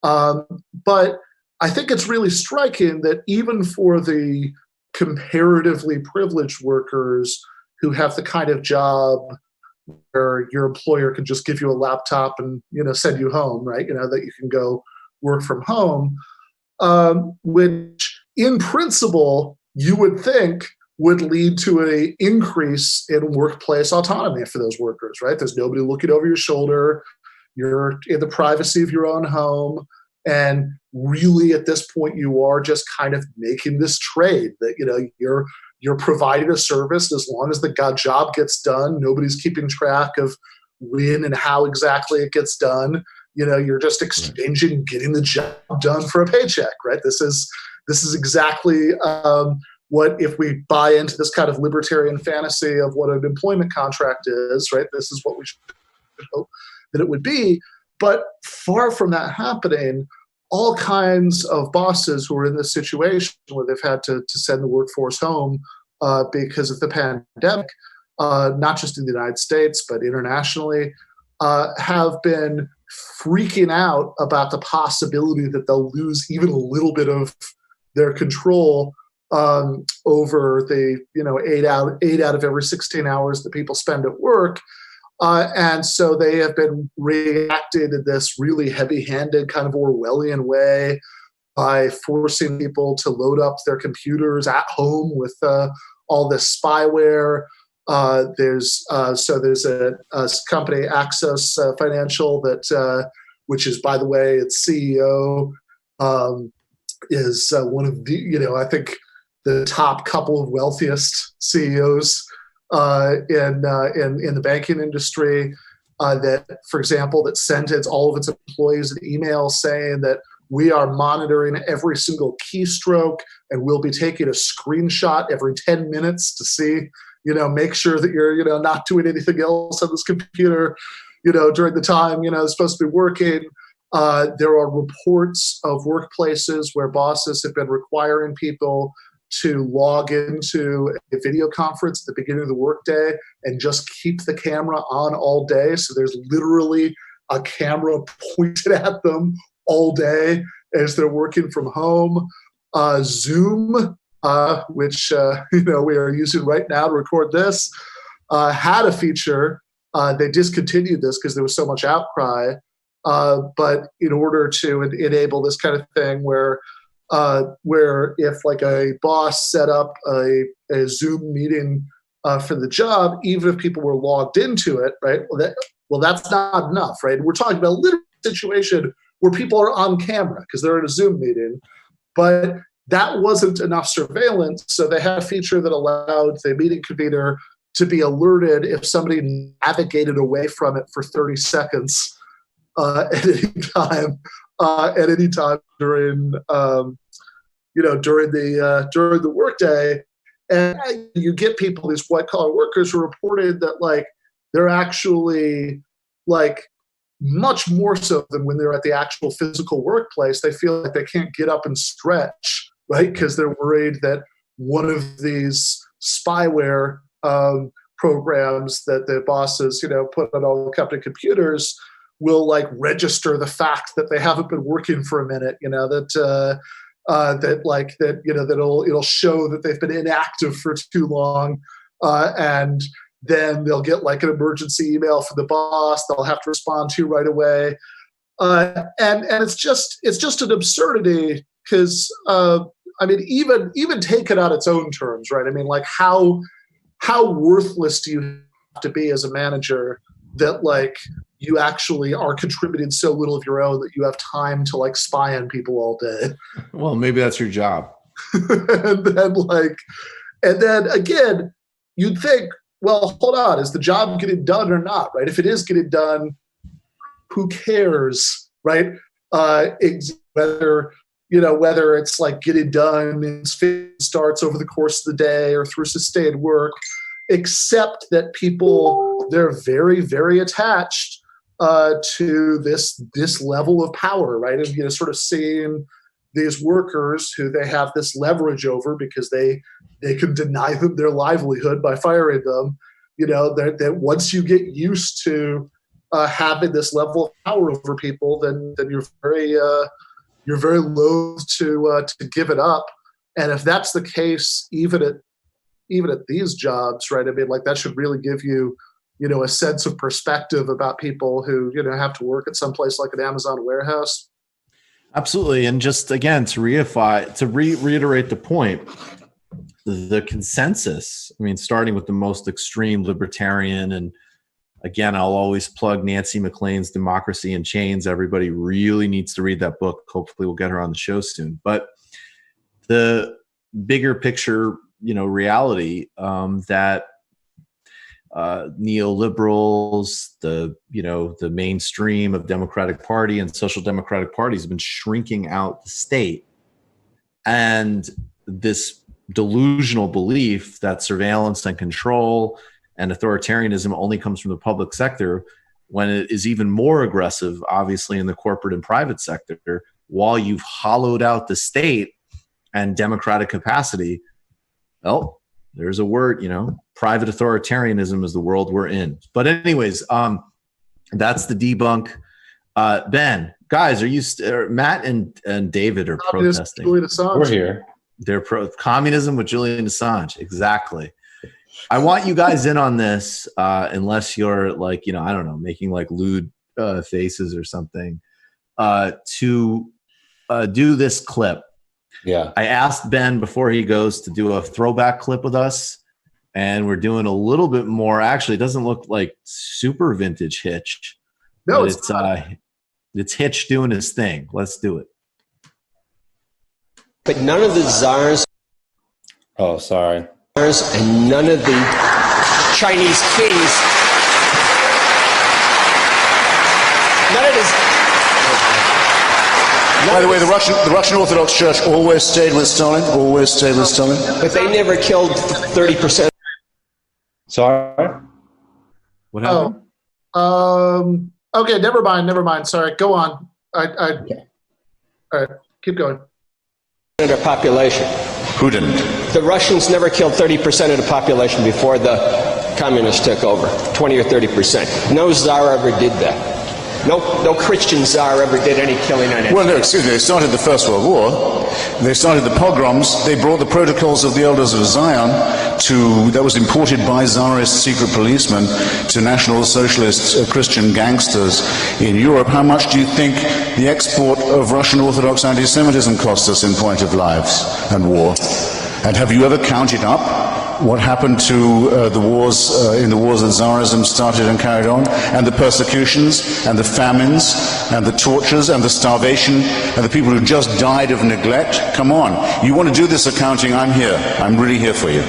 S2: But I think it's really striking that even for the comparatively privileged workers who have the kind of job where your employer can just give you a laptop and send you home, right? That you can go work from home, which in principle you would think would lead to an increase in workplace autonomy for those workers, right? There's nobody looking over your shoulder. You're in the privacy of your own home. And really at this point, you are just kind of making this trade that, you're providing a service. As long as the job gets done, nobody's keeping track of when and how exactly it gets done. You're just exchanging getting the job done for a paycheck, right? This is exactly what, if we buy into this kind of libertarian fantasy of what an employment contract is, right? This is what we should hope that it would be. But far from that happening, all kinds of bosses who are in this situation where they've had to send the workforce home because of the pandemic, not just in the United States, but internationally, have been freaking out about the possibility that they'll lose even a little bit of their control over the 8 out of every 16 hours that people spend at work. And so they have been reacting in this really heavy-handed kind of Orwellian way by forcing people to load up their computers at home with all this spyware. There's a company, Access Financial, that which is, by the way, its CEO is one of the, I think the top couple of wealthiest CEOs in the banking industry. That, for example, that sent all of its employees an email saying that we are monitoring every single keystroke and we'll be taking a screenshot every 10 minutes to see, make sure that you're, not doing anything else on this computer, during the time, it's supposed to be working. There are reports of workplaces where bosses have been requiring people to log into a video conference at the beginning of the workday and just keep the camera on all day. So there's literally a camera pointed at them all day as they're working from home. Zoom, which we are using right now to record this, had a feature. They discontinued this because there was so much outcry. But in order to enable this kind of thing where if like a boss set up a Zoom meeting for the job, even if people were logged into it, right? Well, that's not enough, right? We're talking about a literal situation where people are on camera because they're in a Zoom meeting, but that wasn't enough surveillance. So they had a feature that allowed the meeting convener to be alerted if somebody navigated away from it for 30 seconds at any time during the workday. And you get people, these white collar workers, who reported that like they're actually like much more so than when they're at the actual physical workplace. They feel like they can't get up and stretch, right? Because they're worried that one of these spyware programs that the bosses, put on all the company computers will like register the fact that they haven't been working for a minute, it'll show that they've been inactive for too long, and then they'll get like an emergency email from the boss they'll have to respond to right away, and it's just an absurdity because even take it on its own terms, right? I mean, like how worthless do you have to be as a manager that like you actually are contributing so little of your own that you have time to like spy on people all day?
S1: Well, maybe that's your job.
S2: and then again, you'd think, well, hold on, is the job getting done or not, right? If it is getting done, who cares, right? Whether it's like getting done and starts over the course of the day or through sustained work, except that people, they're very, very attached to this level of power, right? And sort of seeing these workers who they have this leverage over because they can deny them their livelihood by firing them. That once you get used to having this level of power over people, then you're very loath to give it up. And if that's the case, even at these jobs, right? I mean, like that should really give you, a sense of perspective about people who, have to work at some place like an Amazon warehouse.
S1: Absolutely. And just again, to reiterate the point, the consensus, I mean, starting with the most extreme libertarian, and again, I'll always plug Nancy McLean's Democracy in Chains. Everybody really needs to read that book. Hopefully we'll get her on the show soon. But the bigger picture, reality that neoliberals, the mainstream of Democratic Party and social democratic parties have been shrinking out the state. And this delusional belief that surveillance and control and authoritarianism only comes from the public sector, when it is even more aggressive, obviously, in the corporate and private sector, while you've hollowed out the state and democratic capacity. Well, there's a word, private authoritarianism is the world we're in. But anyways, that's the debunk. Ben, guys, are you Matt and David are protesting?
S5: We're here.
S1: They're communism with Julian Assange. Exactly. I want you guys in on this, unless you're like, I don't know, making like lewd faces or something, to do this clip.
S6: Yeah.
S1: I asked Ben before he goes to do a throwback clip with us, and we're doing a little bit more. Actually, it doesn't look like super vintage Hitch.
S2: No,
S1: but
S2: it's not.
S1: It's Hitch doing his thing. Let's do it.
S7: But none of the czars.
S6: Oh, sorry.
S7: And none of the Chinese kings. None of this.
S8: By the way, the Russian Orthodox Church always stayed with Stalin. Always stayed with Stalin.
S7: But they never killed 30%.
S5: Sorry.
S1: What happened?
S2: Okay, never mind. Sorry, go on.
S6: Okay.
S2: All right, keep going.
S7: Of their population.
S8: Who didn't?
S7: The Russians never killed 30% of the population before the communists took over. 20 or 30%. No czar ever did that. No Christian czar ever did any killing on it.
S8: Well, no, excuse me. They started the First World War. They started the pogroms. They brought the protocols of the Elders of Zion that was imported by Tsarist secret policemen to National Socialist Christian gangsters in Europe. How much do you think the export of Russian Orthodox anti-Semitism cost us in point of lives and war? And have you ever counted up what happened to the wars in the wars that Tsarism started and carried on, and the persecutions, and the famines, and the tortures, and the starvation, and the people who just died of neglect? Come on. You want to do this accounting? I'm here. I'm really here for you.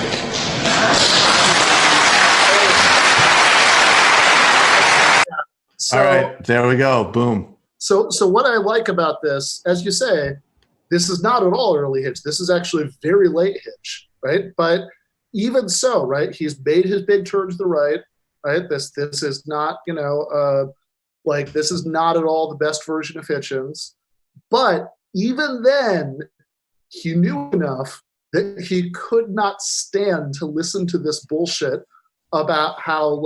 S2: So,
S1: all right, there we go. Boom.
S2: So what I like about this, as you say, this is not at all early Hitch. This is actually very late Hitch, right? But even so, right, he's made his big turn to the right, right? This is not, this is not at all the best version of Hitchens. But even then, he knew enough that he could not stand to listen to this bullshit about how,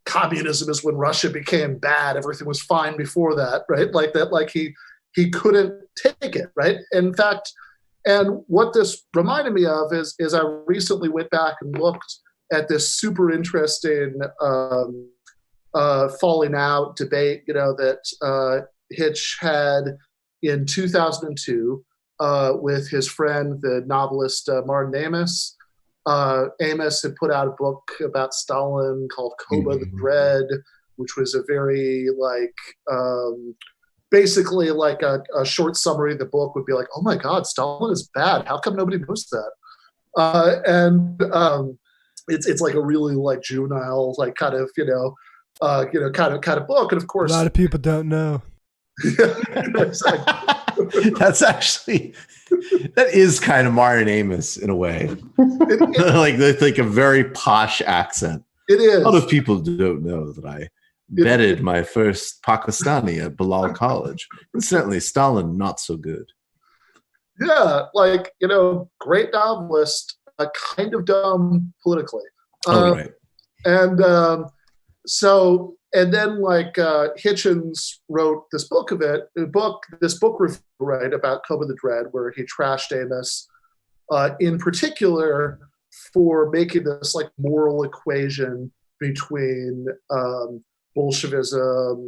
S2: communism is when Russia became bad. Everything was fine before that, right? Like that, he couldn't take it, right? In fact, and what this reminded me of is I recently went back and looked at this super interesting falling out debate, that Hitch had in 2002 with his friend, the novelist Martin Amis. Amos had put out a book about Stalin called Koba the Dread, which was a very basically a short summary of the book would be like, oh my God, Stalin is bad. How come nobody knows that? It's like a really juvenile, kind of book. And of course,
S3: a lot of people don't know.
S1: That's actually, that is kind of Martin Amos in a way. like a very posh accent.
S2: It is.
S1: A lot of people don't know that I vetted my first Pakistani at Bilal College. And certainly Stalin, not so good.
S2: Yeah, great novelist, kind of dumb politically.
S1: Right.
S2: And and then Hitchens wrote this book review, right, about Koba the Dread, where he trashed Amos, in particular for making this moral equation between Bolshevism,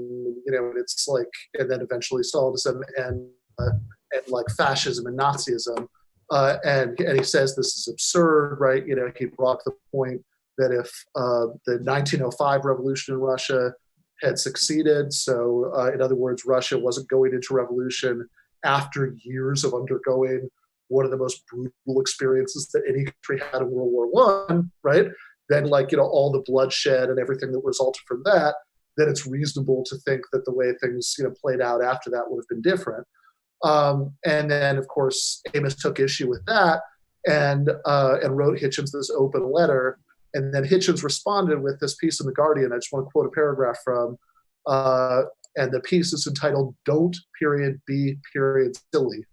S2: and it's and then eventually Stalinism and fascism and Nazism, and he says this is absurd, right? He brought up the point that if the 1905 revolution in Russia had succeeded, so in other words, Russia wasn't going into revolution after years of undergoing one of the most brutal experiences that any country had in World War I, right? Then all the bloodshed and everything that resulted from that, then it's reasonable to think that the way things played out after that would have been different. And then of course Amos took issue with that and wrote Hitchens this open letter. And then Hitchens responded with this piece in The Guardian. I just want to quote a paragraph from, and the piece is entitled "Don't be silly."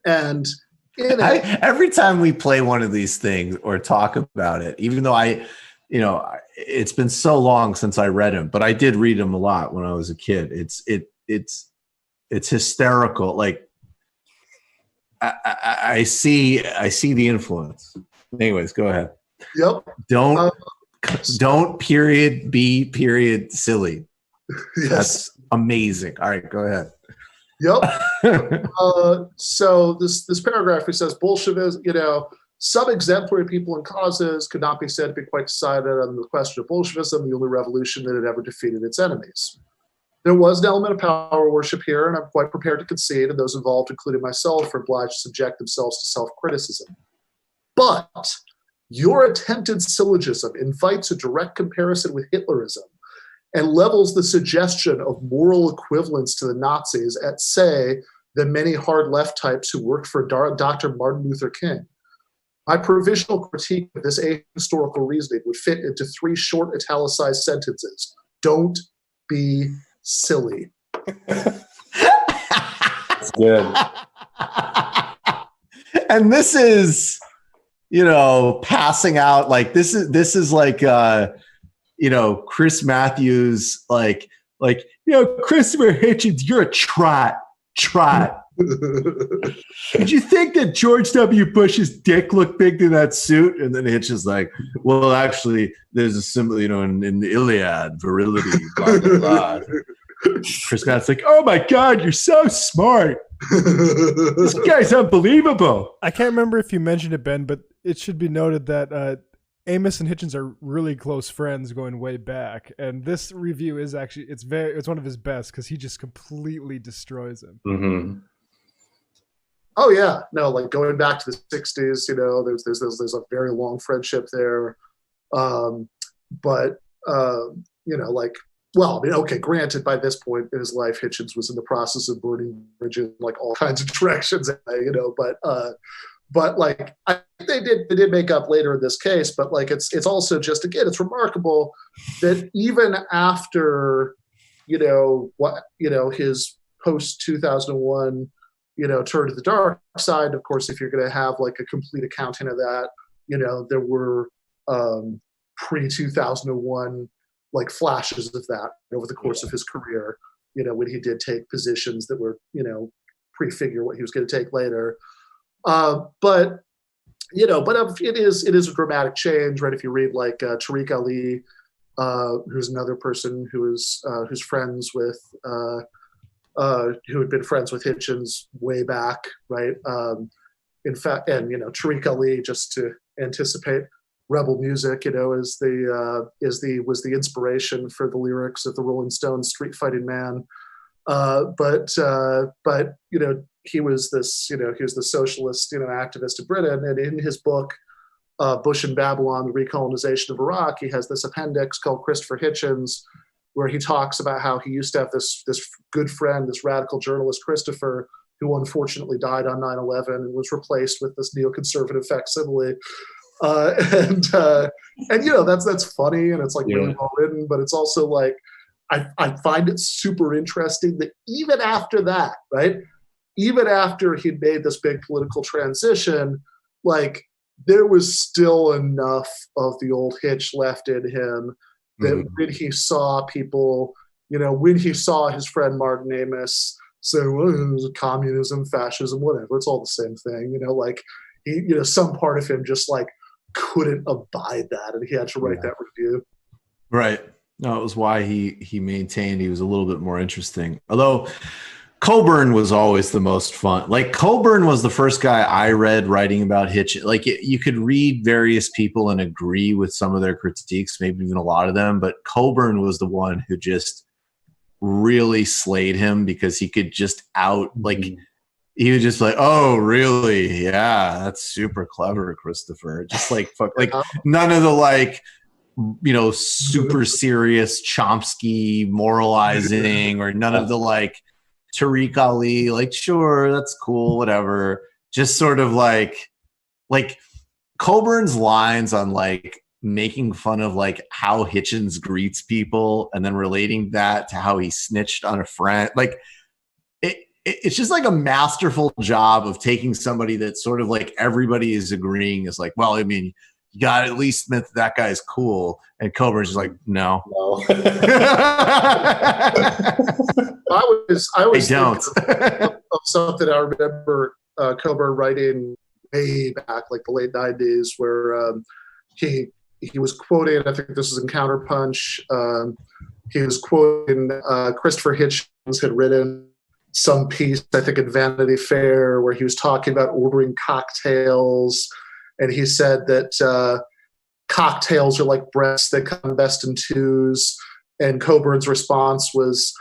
S2: And
S1: every time we play one of these things or talk about it, even though it's been so long since I read him, but I did read him a lot when I was a kid. It's hysterical. I see the influence. Anyways, go ahead.
S2: Yep.
S1: Don't be silly. Yes. That's amazing. All right, go ahead.
S2: Yep. So this paragraph, he says, Bolshevism, some exemplary people and causes could not be said to be quite decided on the question of Bolshevism, the only revolution that had ever defeated its enemies. There was an element of power worship here, and I'm quite prepared to concede, and those involved, including myself, are obliged to subject themselves to self-criticism. But your attempted syllogism invites a direct comparison with Hitlerism and levels the suggestion of moral equivalence to the Nazis at, say, the many hard left types who worked for Dr. Martin Luther King. My provisional critique of this ahistorical reasoning would fit into 3 short italicized sentences. Don't be silly.
S6: That's good.
S1: And this is, passing out like this is like Chris Matthews, like Christopher Hitchens, you're a trot. Did you think that George W. Bush's dick looked big in that suit? And then Hitch is like, well, actually, there's a symbol, in the Iliad, virility, blah, blah, blah. Chris Matt's like, oh my God, you're so smart. This guy's unbelievable.
S3: I can't remember if you mentioned it, Ben, but it should be noted that Amos and Hitchens are really close friends going way back. And this review is actually, it's one of his best because he just completely destroys him.
S6: Mm-hmm.
S2: Oh yeah, no, like going back to the 60s, there's a very long friendship there. Granted, by this point in his life, Hitchens was in the process of burning bridges, like all kinds of directions, but like I think they did make up later in this case, but like it's also just, again, it's remarkable that even after his post 2001 turn to the dark side, of course, if you're going to have like a complete accounting of that, there were pre 2001 like flashes of that over the course of his career, when he did take positions that were prefigure what he was going to take later. But it is a dramatic change, right? If you read like Tariq Ali, who's another person who's friends with who had been friends with Hitchens way back, right? In fact, and Tariq Ali, just to anticipate Rebel Music, was the inspiration for the lyrics of the Rolling Stones' "Street Fighting Man." But he was this, he was the socialist, activist in Britain, and in his book, Bush and Babylon: The Recolonization of Iraq, he has this appendix called Christopher Hitchens, where he talks about how he used to have this good friend, this radical journalist, Christopher, who unfortunately died on 9/11 and was replaced with this neoconservative facsimile. And that's funny, and it's like really well written, but it's also like, I find it super interesting that even after that, right? Even after he'd made this big political transition, like there was still enough of the old Hitch left in him that when he saw people, when he saw his friend Martin Amos say, well, it was communism, fascism, whatever, it's all the same thing, like he, some part of him just like couldn't abide that, and he had to write that review.
S1: Right. No, it was why he maintained he was a little bit more interesting. Although Coburn was always the most fun. Like Coburn was the first guy I read writing about Hitchens. Like you could read various people and agree with some of their critiques, maybe even a lot of them, but Coburn was the one who just really slayed him because he could just he was just like, oh, really? Yeah, that's super clever, Christopher. Just like none of the like, super serious Chomsky moralizing or none of the like Tariq Ali, like, sure, that's cool, whatever. Just sort of like Coburn's lines on like making fun of like how Hitchens greets people and then relating that to how he snitched on a friend. Like it's just like a masterful job of taking somebody that sort of like everybody is agreeing is like, well, I mean, you got to at least admit that guy's cool. And Coburn's just like, no.
S2: I always
S1: don't.
S2: think of something I remember Coburn writing way back, like the late 90s, where he was quoting, I think this is in Counterpunch, he was quoting Christopher Hitchens had written some piece, I think in Vanity Fair, where he was talking about ordering cocktails, and he said that cocktails are like breasts that come best in twos. And Coburn's response was,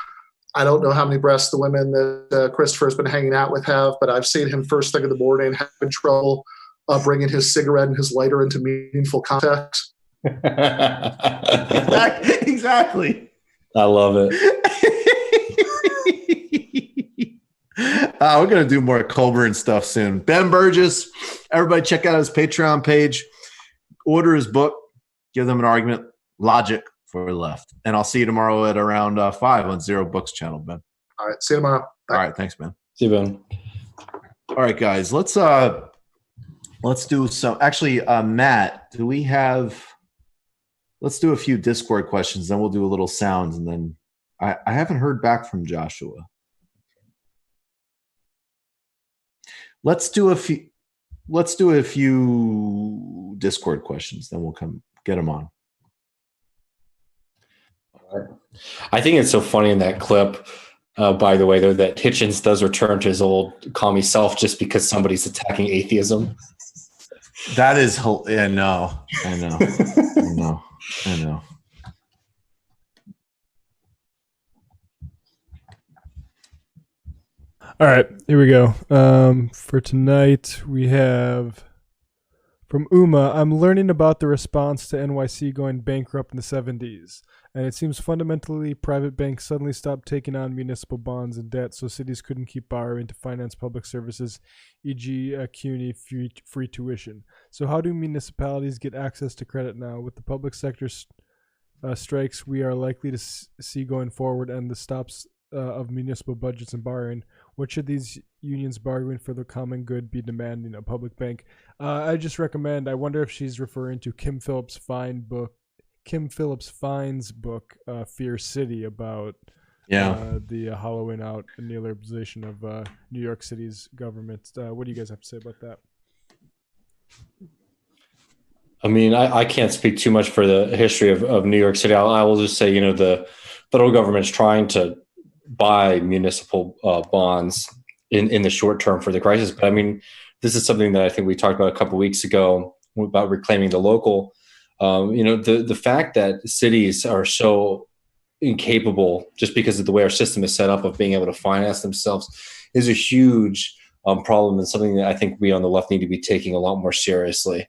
S2: I don't know how many breasts the women that Christopher's been hanging out with have, but I've seen him first thing in the morning having trouble bringing his cigarette and his lighter into meaningful contact.
S1: Exactly.
S6: I love it.
S1: We're going to do more Colburn stuff soon. Ben Burgess, everybody check out his Patreon page. Order his book. Give them an argument. Logic for the left. And I'll see you tomorrow at around 5 on Zero Books channel, Ben.
S2: All right. See you tomorrow. Bye.
S1: All right. Thanks, Ben.
S6: See you, Ben.
S1: All right, guys. Let's do some. Actually, Matt, do we have? Let's do a few Discord questions. Then we'll do a little sounds, and then I haven't heard back from Joshua. Let's do a few Discord questions. Then we'll come get them on.
S6: I think it's so funny in that clip, by the way, though, that Hitchens does return to his old commie self just because somebody's attacking atheism.
S1: That is, yeah, no, I know.
S3: All right, here we go. For tonight, we have from Uma, I'm learning about the response to NYC going bankrupt in the 70s. And it seems fundamentally private banks suddenly stopped taking on municipal bonds and debt, so cities couldn't keep borrowing to finance public services, e.g. CUNY free tuition. So how do municipalities get access to credit now? With the public sector strikes we are likely to see going forward and the stops of municipal budgets and borrowing, what should these unions bargaining for the common good be demanding a public bank? I just recommend, I wonder if she's referring to Kim Phillips Fine's book, Fear City, about the hollowing out and neoliberalization of New York City's government. What do you guys have to say about that?
S6: I mean, I can't speak too much for the history of New York City. I will just say, the federal government's trying to buy municipal bonds in the short term for the crisis. But I mean, this is something that I think we talked about a couple of weeks ago about reclaiming the local. The fact that cities are so incapable just because of the way our system is set up of being able to finance themselves is a huge problem, and something that I think we on the left need to be taking a lot more seriously,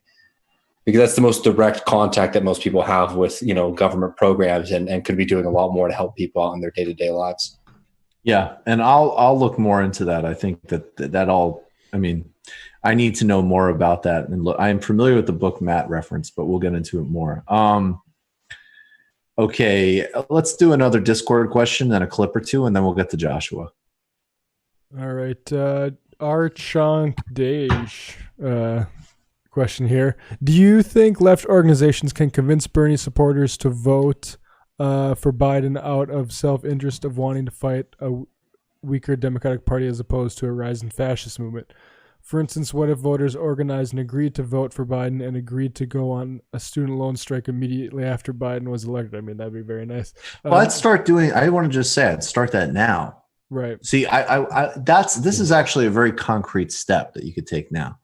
S6: because that's the most direct contact that most people have with, government programs, and could be doing a lot more to help people out in their day-to-day lives.
S1: Yeah. And I'll look more into that. I think that all, I mean, I need to know more about that. And look, I'm familiar with the book Matt referenced, but we'll get into it more. Okay, let's do another Discord question, then a clip or two, and then we'll get to Joshua.
S3: All right. R. Chonk Dej question here. Do you think left organizations can convince Bernie supporters to vote for Biden out of self-interest of wanting to fight a weaker Democratic Party as opposed to a rising fascist movement? For instance, what if voters organized and agreed to vote for Biden and agreed to go on a student loan strike immediately after Biden was elected? I mean, that'd be very nice.
S1: Well, I'd start doing, I want to just say, I'd start that now.
S3: Right.
S1: See, this is actually a very concrete step that you could take now.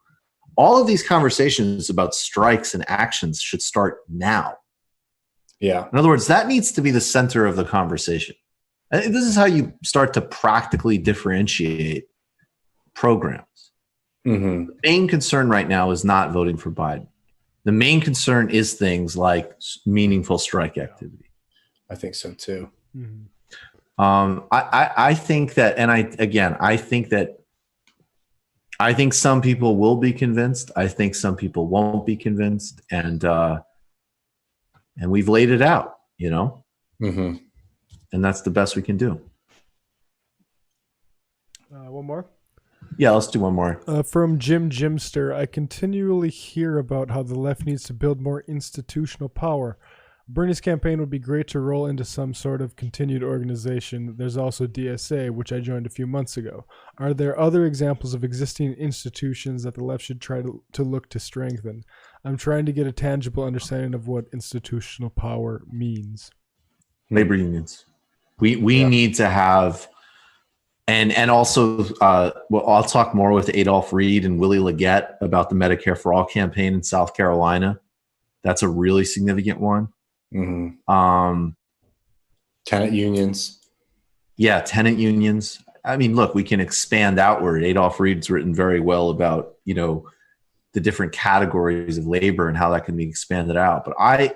S1: All of these conversations about strikes and actions should start now.
S6: Yeah.
S1: In other words, that needs to be the center of the conversation. And this is how you start to practically differentiate programs.
S6: Mm-hmm.
S1: The main concern right now is not voting for Biden. The main concern is things like meaningful strike activity.
S6: I think so too.
S3: Mm-hmm.
S1: I think that, and I think some people will be convinced. I think some people won't be convinced, and we've laid it out,
S6: Mm-hmm.
S1: And that's the best we can do.
S3: One more.
S1: Yeah, let's do one more.
S3: From Jim Jimster, I continually hear about how the left needs to build more institutional power. Bernie's campaign would be great to roll into some sort of continued organization. There's also DSA, which I joined a few months ago. Are there other examples of existing institutions that the left should try to look to strengthen? I'm trying to get a tangible understanding of what institutional power means.
S1: Labor unions. We need to have And also, well, I'll talk more with Adolph Reed and Willie Leggett about the Medicare for All campaign in South Carolina. That's a really significant one.
S6: Mm-hmm. Tenant unions.
S1: Yeah, tenant unions. I mean, look, we can expand outward. Adolph Reed's written very well about, the different categories of labor and how that can be expanded out. But I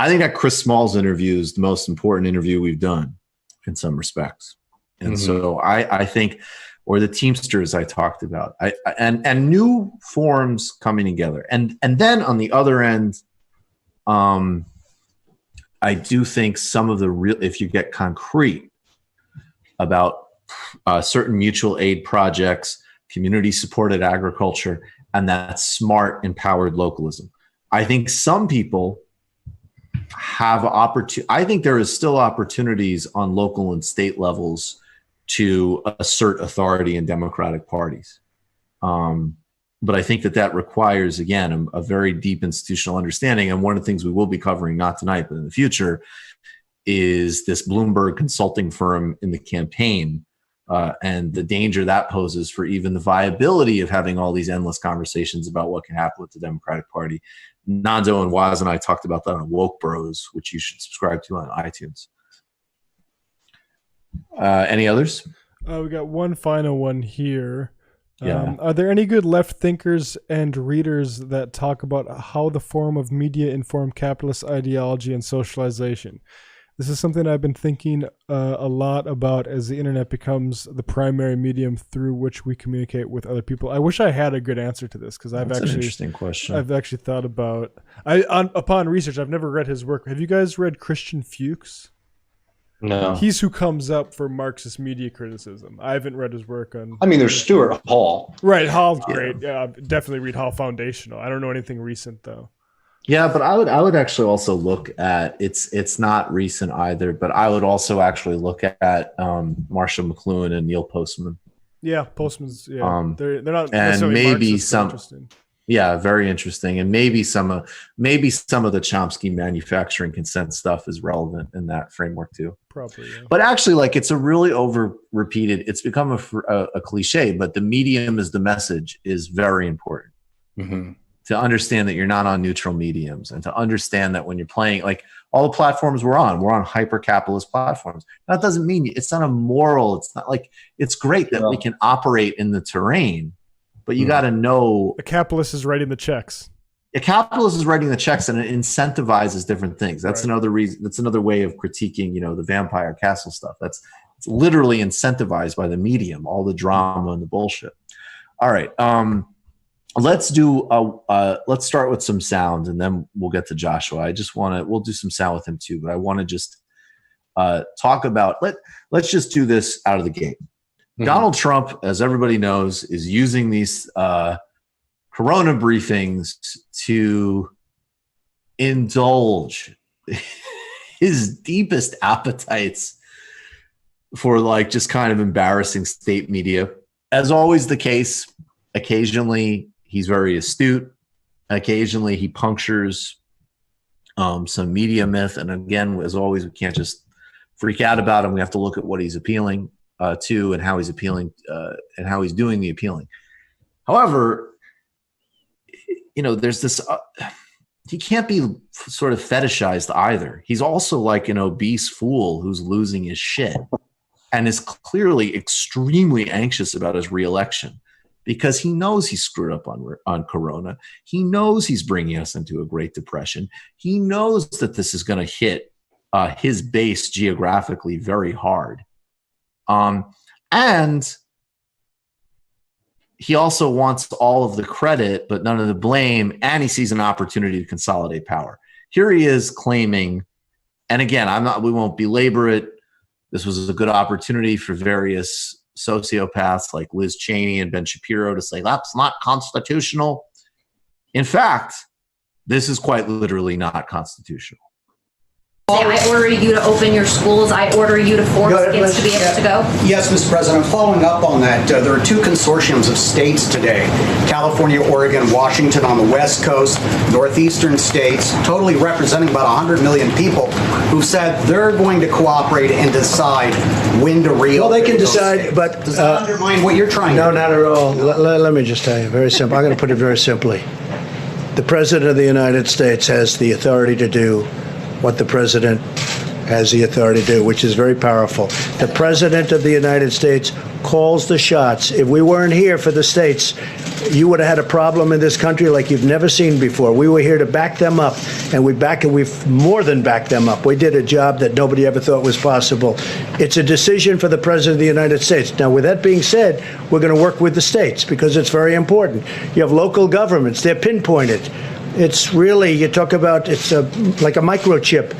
S1: think that Chris Small's interview is the most important interview we've done in some respects. And so I think, or the Teamsters I talked about, and new forms coming together. And then on the other end, I do think some of the real, if you get concrete about certain mutual aid projects, community supported agriculture, and that smart, empowered localism. I think some people have I think there is still opportunities on local and state levels to assert authority in democratic parties. But I think that requires, again, a very deep institutional understanding. And one of the things we will be covering, not tonight, but in the future, is this Bloomberg consulting firm in the campaign and the danger that poses for even the viability of having all these endless conversations about what can happen with the Democratic Party. Nando and Waz and I talked about that on Woke Bros, which you should subscribe to on iTunes. Any others?
S3: We got one final one here.
S1: Yeah.
S3: Are there any good left thinkers and readers that talk about how the form of media inform capitalist ideology and socialization? This is something I've been thinking a lot about as the internet becomes the primary medium through which we communicate with other people. I wish I had a good answer to this because
S1: That's an interesting question.
S3: I've actually thought about. Upon research, I've never read his work. Have you guys read Christian Fuchs?
S6: No.
S3: He's who comes up for Marxist media criticism. I haven't read his work on.
S6: I mean, there's Stuart Hall.
S3: Right, Hall's great. Yeah, definitely read Hall Foundational. I don't know anything recent though.
S1: Yeah, but I would actually also look at it's not recent either, but I would also actually look at Marshall McLuhan and Neil Postman.
S3: Yeah, Postman's they're not
S1: and maybe
S3: Marxist,
S1: some very interesting, and maybe some of the Chomsky manufacturing consent stuff is relevant in that framework too.
S3: Probably, yeah.
S1: But actually, like, it's a really over repeated. It's become a cliche, but the medium is the message is very important.
S6: Mm-hmm.
S1: To understand that you're not on neutral mediums, and to understand that when you're playing, like all the platforms we're on hyper-capitalist platforms. That doesn't mean it's not immoral. It's not like, it's great that we can operate in the terrain, but you got to know.
S3: A capitalist is writing the checks.
S1: A capitalist is writing the checks, and it incentivizes different things. That's right. Another reason. That's another way of critiquing, the Vampire Castle stuff. It's literally incentivized by the medium, all the drama and the bullshit. All right. Let's start with some sound, and then we'll get to Joshua. We'll do some sound with him too, but I want to just talk about, let's just do this out of the gate. Mm-hmm. Donald Trump, as everybody knows, is using these Corona briefings to indulge his deepest appetites for just kind of embarrassing state media. As always the case, occasionally he's very astute. Occasionally he punctures some media myth. And again, as always, we can't just freak out about him. We have to look at what he's appealing to and how he's appealing and how he's doing the appealing. However, there's this, he can't be sort of fetishized either. He's also like an obese fool who's losing his shit and is clearly extremely anxious about his reelection, because he knows he screwed up on Corona. He knows he's bringing us into a Great Depression. He knows that this is going to hit his base geographically very hard. And he also wants all of the credit, but none of the blame, and he sees an opportunity to consolidate power. Here he is claiming, and again, we won't belabor it. This was a good opportunity for various sociopaths like Liz Cheney and Ben Shapiro to say that's not constitutional. In fact, this is quite literally not constitutional.
S9: I order you to open your schools. I order you to force kids to be able to go.
S10: Yes, Mr. President. Following up on that, there are two consortiums of states today, California, Oregon, Washington on the West Coast, northeastern states, totally representing about 100 million people who said they're going to cooperate and decide when to reopen.
S11: Well, they can decide, but...
S10: Does that undermine what you're trying to do?
S11: No, not at all. Let me just tell you, very simple. I'm going to put it very simply. The President of the United States has the authority to do what the President has the authority to do, which is very powerful. The President of the United States calls the shots. If we weren't here for the states, you would have had a problem in this country like you've never seen before. We were here to back them up, and we've more than backed them up. We did a job that nobody ever thought was possible. It's a decision for the President of the United States. Now, with that being said, we're going to work with the states because it's very important. You have local governments. They're pinpointed. It's really, you talk about, it's like a microchip.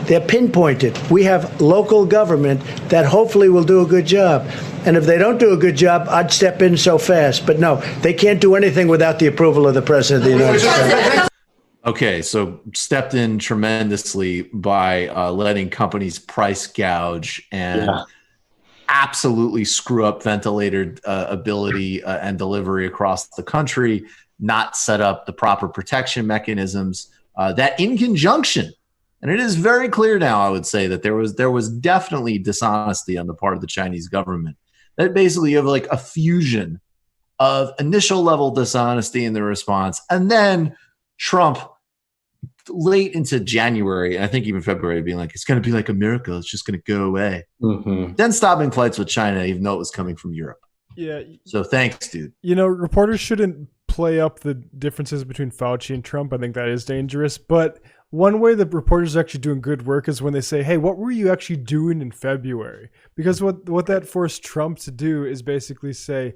S11: They're pinpointed. We have local government that hopefully will do a good job. And if they don't do a good job, I'd step in so fast. But no, they can't do anything without the approval of the President of the United States.
S1: Okay, so stepped in tremendously by letting companies price gouge and absolutely screw up ventilator ability and delivery across the country, not set up the proper protection mechanisms that in conjunction, and it is very clear now, I would say that there was definitely dishonesty on the part of the Chinese government. That basically you have like a fusion of initial level dishonesty in the response, and then Trump late into January, and I think even February, being like, it's going to be like a miracle. It's just going to go away. Mm-hmm. Then stopping flights with China, even though it was coming from Europe.
S3: Yeah.
S1: So thanks, dude.
S3: You know, reporters shouldn't play up the differences between Fauci and Trump. I think that is dangerous. But one way that reporters are actually doing good work is when they say, hey, what were you actually doing in February? Because what that forced Trump to do is basically say,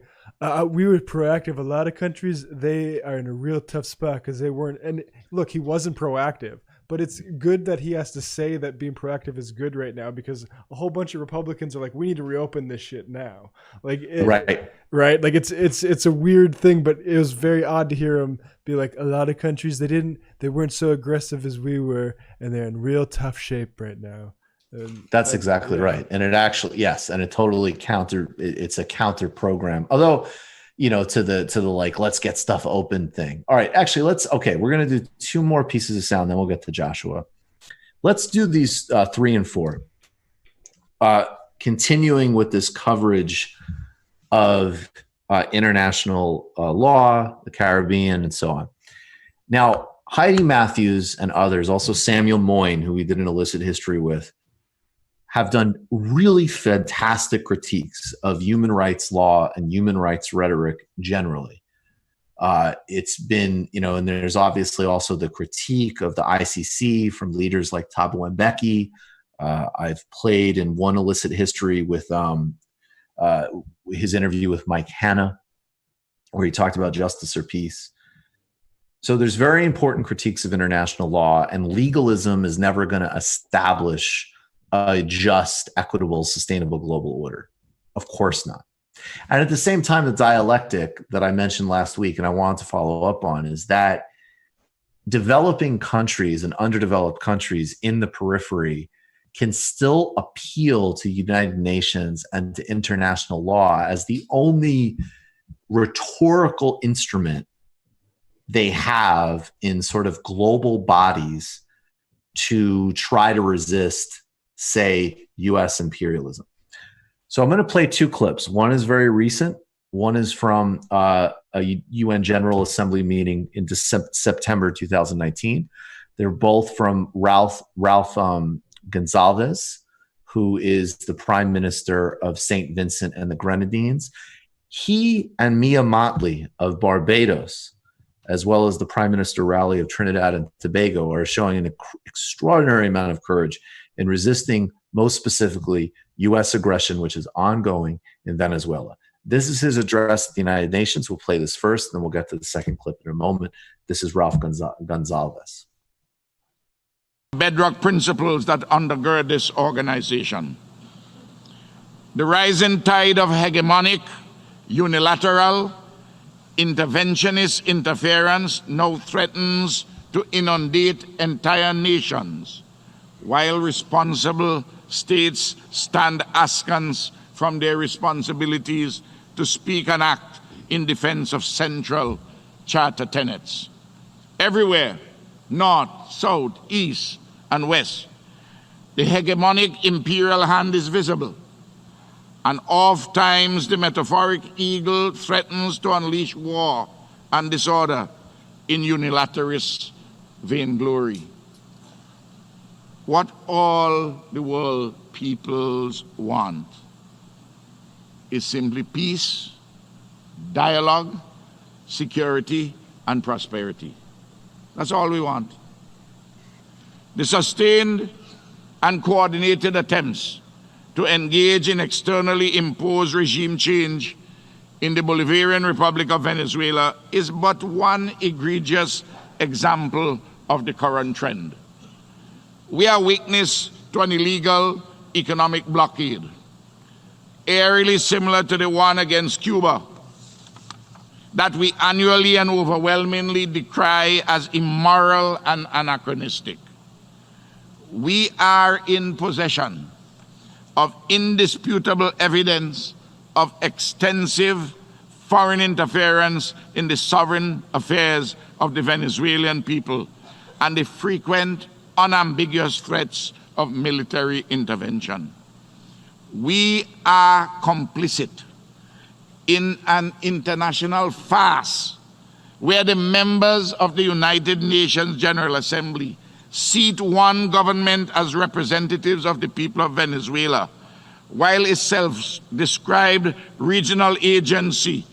S3: we were proactive. A lot of countries, they are in a real tough spot because they weren't. And look, he wasn't proactive. But it's good that he has to say that being proactive is good right now because a whole bunch of Republicans are like, we need to reopen this shit now. Like, right. Like it's a weird thing, but it was very odd to hear him be like, a lot of countries, they weren't so aggressive as we were, and they're in real tough shape right now. And
S1: that's exactly right. And it actually, yes. And it totally it's a counter program. Although, you know, to the like, let's get stuff open thing. All right, actually, we're going to do two more pieces of sound, then we'll get to Joshua. Let's do these 3 and 4. Continuing with this coverage of international law, the Caribbean, and so on. Now, Heidi Matthews and others, also Samuel Moyne, who we did an illicit history with, have done really fantastic critiques of human rights law and human rights rhetoric generally. It's been, you know, and there's obviously also the critique of the ICC from leaders like Thabo Mbeki. I've played in one illicit history with his interview with Mike Hanna, where he talked about justice or peace. So there's very important critiques of international law, and legalism is never going to establish a just, equitable, sustainable global order. Of course not. And at the same time, the dialectic that I mentioned last week, and I wanted to follow up on, is that developing countries and underdeveloped countries in the periphery can still appeal to United Nations and to international law as the only rhetorical instrument they have in sort of global bodies to try to resist, say, U.S. imperialism. So I'm going to play 2 clips. One is very recent. One is from a UN General Assembly meeting in September 2019. They're both from Ralph Gonsalves, who is the Prime Minister of St. Vincent and the Grenadines. He and Mia Mottley of Barbados, as well as the Prime Minister Raleigh of Trinidad and Tobago, are showing an extraordinary amount of courage in resisting, most specifically, U.S. aggression, which is ongoing in Venezuela. This is his address at the United Nations. We'll play this first, and then we'll get to the second clip in a moment. This is Ralph Gonsalves.
S12: Bedrock principles that undergird this organization. The rising tide of hegemonic, unilateral, interventionist interference now threatens to inundate entire nations while responsible states stand askance from their responsibilities to speak and act in defense of central charter tenets. Everywhere, north, south, east, and west, the hegemonic imperial hand is visible, and oft times the metaphoric eagle threatens to unleash war and disorder in unilateralist vainglory. What all the world peoples want is simply peace, dialogue, security, and prosperity. That's all we want. The sustained and coordinated attempts to engage in externally imposed regime change in the Bolivarian Republic of Venezuela is but one egregious example of the current trend. We are witness to an illegal economic blockade, eerily similar to the one against Cuba, that we annually and overwhelmingly decry as immoral and anachronistic. We are in possession of indisputable evidence of extensive foreign interference in the sovereign affairs of the Venezuelan people and the frequent, unambiguous threats of military intervention. We are complicit in an international farce where the members of the United Nations General Assembly seat one government as representatives of the people of Venezuela, while a self-described regional agency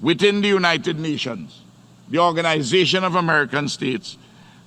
S12: within the United Nations, the Organization of American States,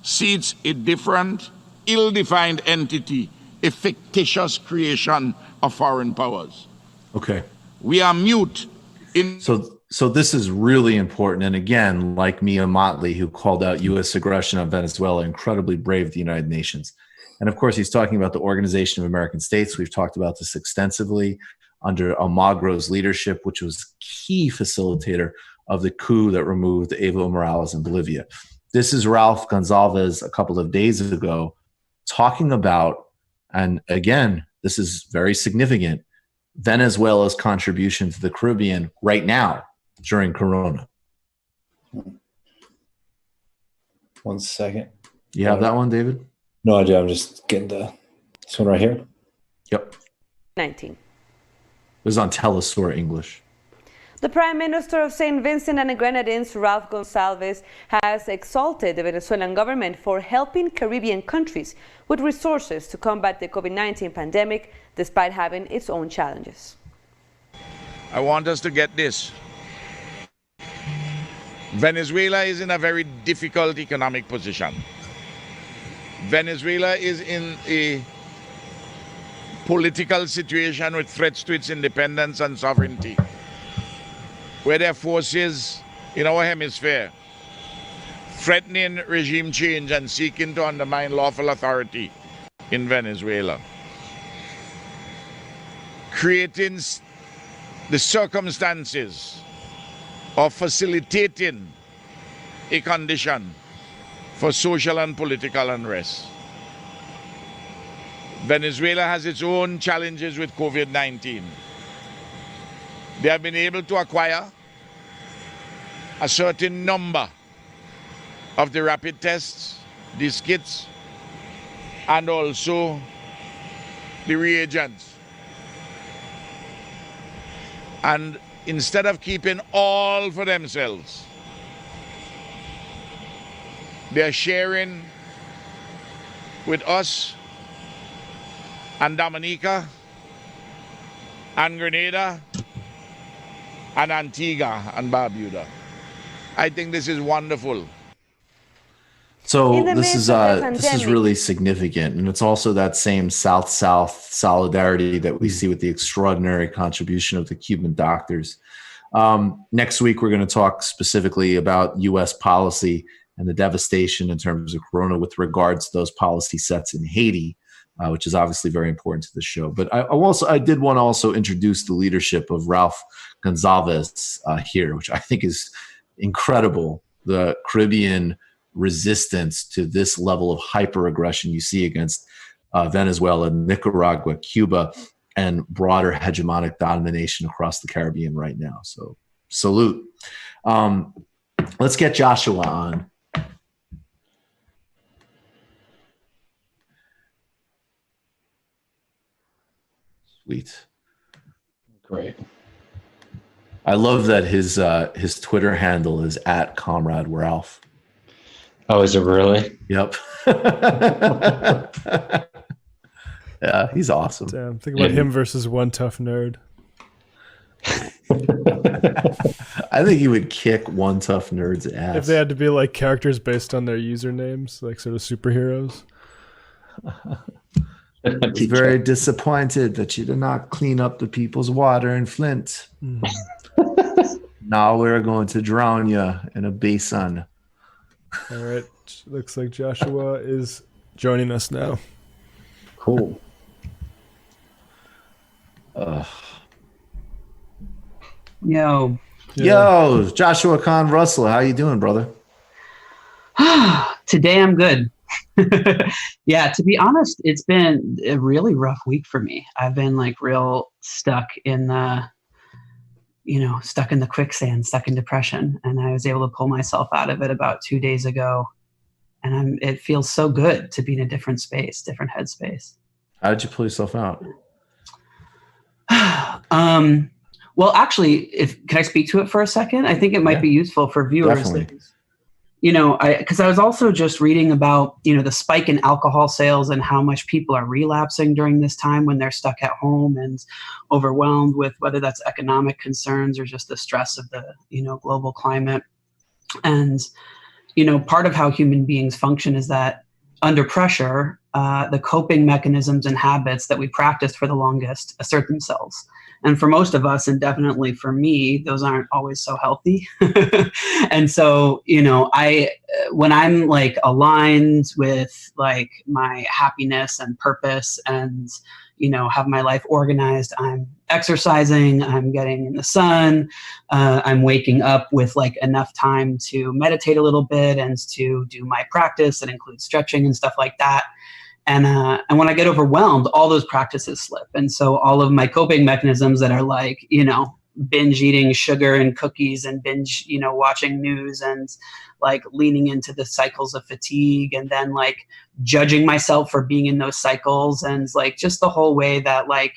S12: seats a different, ill-defined entity, a fictitious creation of foreign powers.
S1: Okay.
S12: We are mute in...
S1: So this is really important. And again, like Mia Motley, who called out U.S. aggression on Venezuela, incredibly brave at the United Nations. And of course, he's talking about the Organization of American States. We've talked about this extensively under Almagro's leadership, which was key facilitator of the coup that removed Evo Morales in Bolivia. This is Ralph Gonzalez a couple of days ago talking about, and again, this is very significant, Venezuela's contribution to the Caribbean right now during Corona.
S6: 1 second.
S1: You have that one, David?
S6: No, I do. I'm just getting this one right here.
S1: Yep.
S13: 19.
S1: It was on Telesur English.
S13: The Prime Minister of St. Vincent and the Grenadines, Ralph Gonsalves, has exalted the Venezuelan government for helping Caribbean countries with resources to combat the COVID-19 pandemic, despite having its own challenges.
S12: I want us to get this. Venezuela is in a very difficult economic position. Venezuela is in a political situation with threats to its independence and sovereignty, where there are forces in our hemisphere threatening regime change and seeking to undermine lawful authority in Venezuela, creating the circumstances of facilitating a condition for social and political unrest. Venezuela has its own challenges with COVID-19. They have been able to acquire a certain number of the rapid tests, these kits, and also the reagents. And instead of keeping all for themselves, they're sharing with us and Dominica and Grenada and Antigua and Barbuda. I think this is wonderful.
S1: So this is really significant, and it's also that same South-South solidarity that we see with the extraordinary contribution of the Cuban doctors. Next week, we're going to talk specifically about U.S. policy and the devastation in terms of Corona with regards to those policy sets in Haiti, which is obviously very important to the show. But I did want to also introduce the leadership of Ralph Gonsalves here, which I think is incredible. The Caribbean resistance to this level of hyper aggression you see against Venezuela, Nicaragua, Cuba, and broader hegemonic domination across the Caribbean right now. So salute. Let's get Joshua on. Sweet.
S6: Great.
S1: I love that his Twitter handle is @Comrade Ralph.
S6: Oh, is it really?
S1: Yep. Yeah, he's awesome.
S3: Damn, think about him versus one tough nerd.
S1: I think he would kick one tough nerd's ass.
S3: If they had to be like characters based on their usernames, like sort of superheroes.
S1: I was very disappointed that you did not clean up the people's water in Flint. Now we're going to drown you in a basin.
S3: All right. Looks like Joshua is joining us now.
S6: Cool.
S14: Yo,
S1: Joshua Kahn Russell, how you doing, brother?
S14: Today I'm good. Yeah, to be honest, it's been a really rough week for me. I've been like real stuck in the quicksand, stuck in depression, and I was able to pull myself out of it about 2 days ago. And it feels so good to be in a different space, different headspace.
S1: How did you pull yourself out?
S14: Well, actually, can I speak to it for a second? I think it might be useful for viewers.
S1: Definitely.
S14: Because I was also just reading about, the spike in alcohol sales and how much people are relapsing during this time when they're stuck at home and overwhelmed with whether that's economic concerns or just the stress of the, global climate. And, part of how human beings function is that under pressure, the coping mechanisms and habits that we practiced for the longest assert themselves. And for most of us, and definitely for me, those aren't always so healthy. And so, when I'm like aligned with like my happiness and purpose and, have my life organized, I'm exercising, I'm getting in the sun, I'm waking up with like enough time to meditate a little bit and to do my practice that includes stretching and stuff like that. And when I get overwhelmed, all those practices slip. And so all of my coping mechanisms that are like, binge eating sugar and cookies and binge, watching news and like leaning into the cycles of fatigue and then like judging myself for being in those cycles and like just the whole way that like,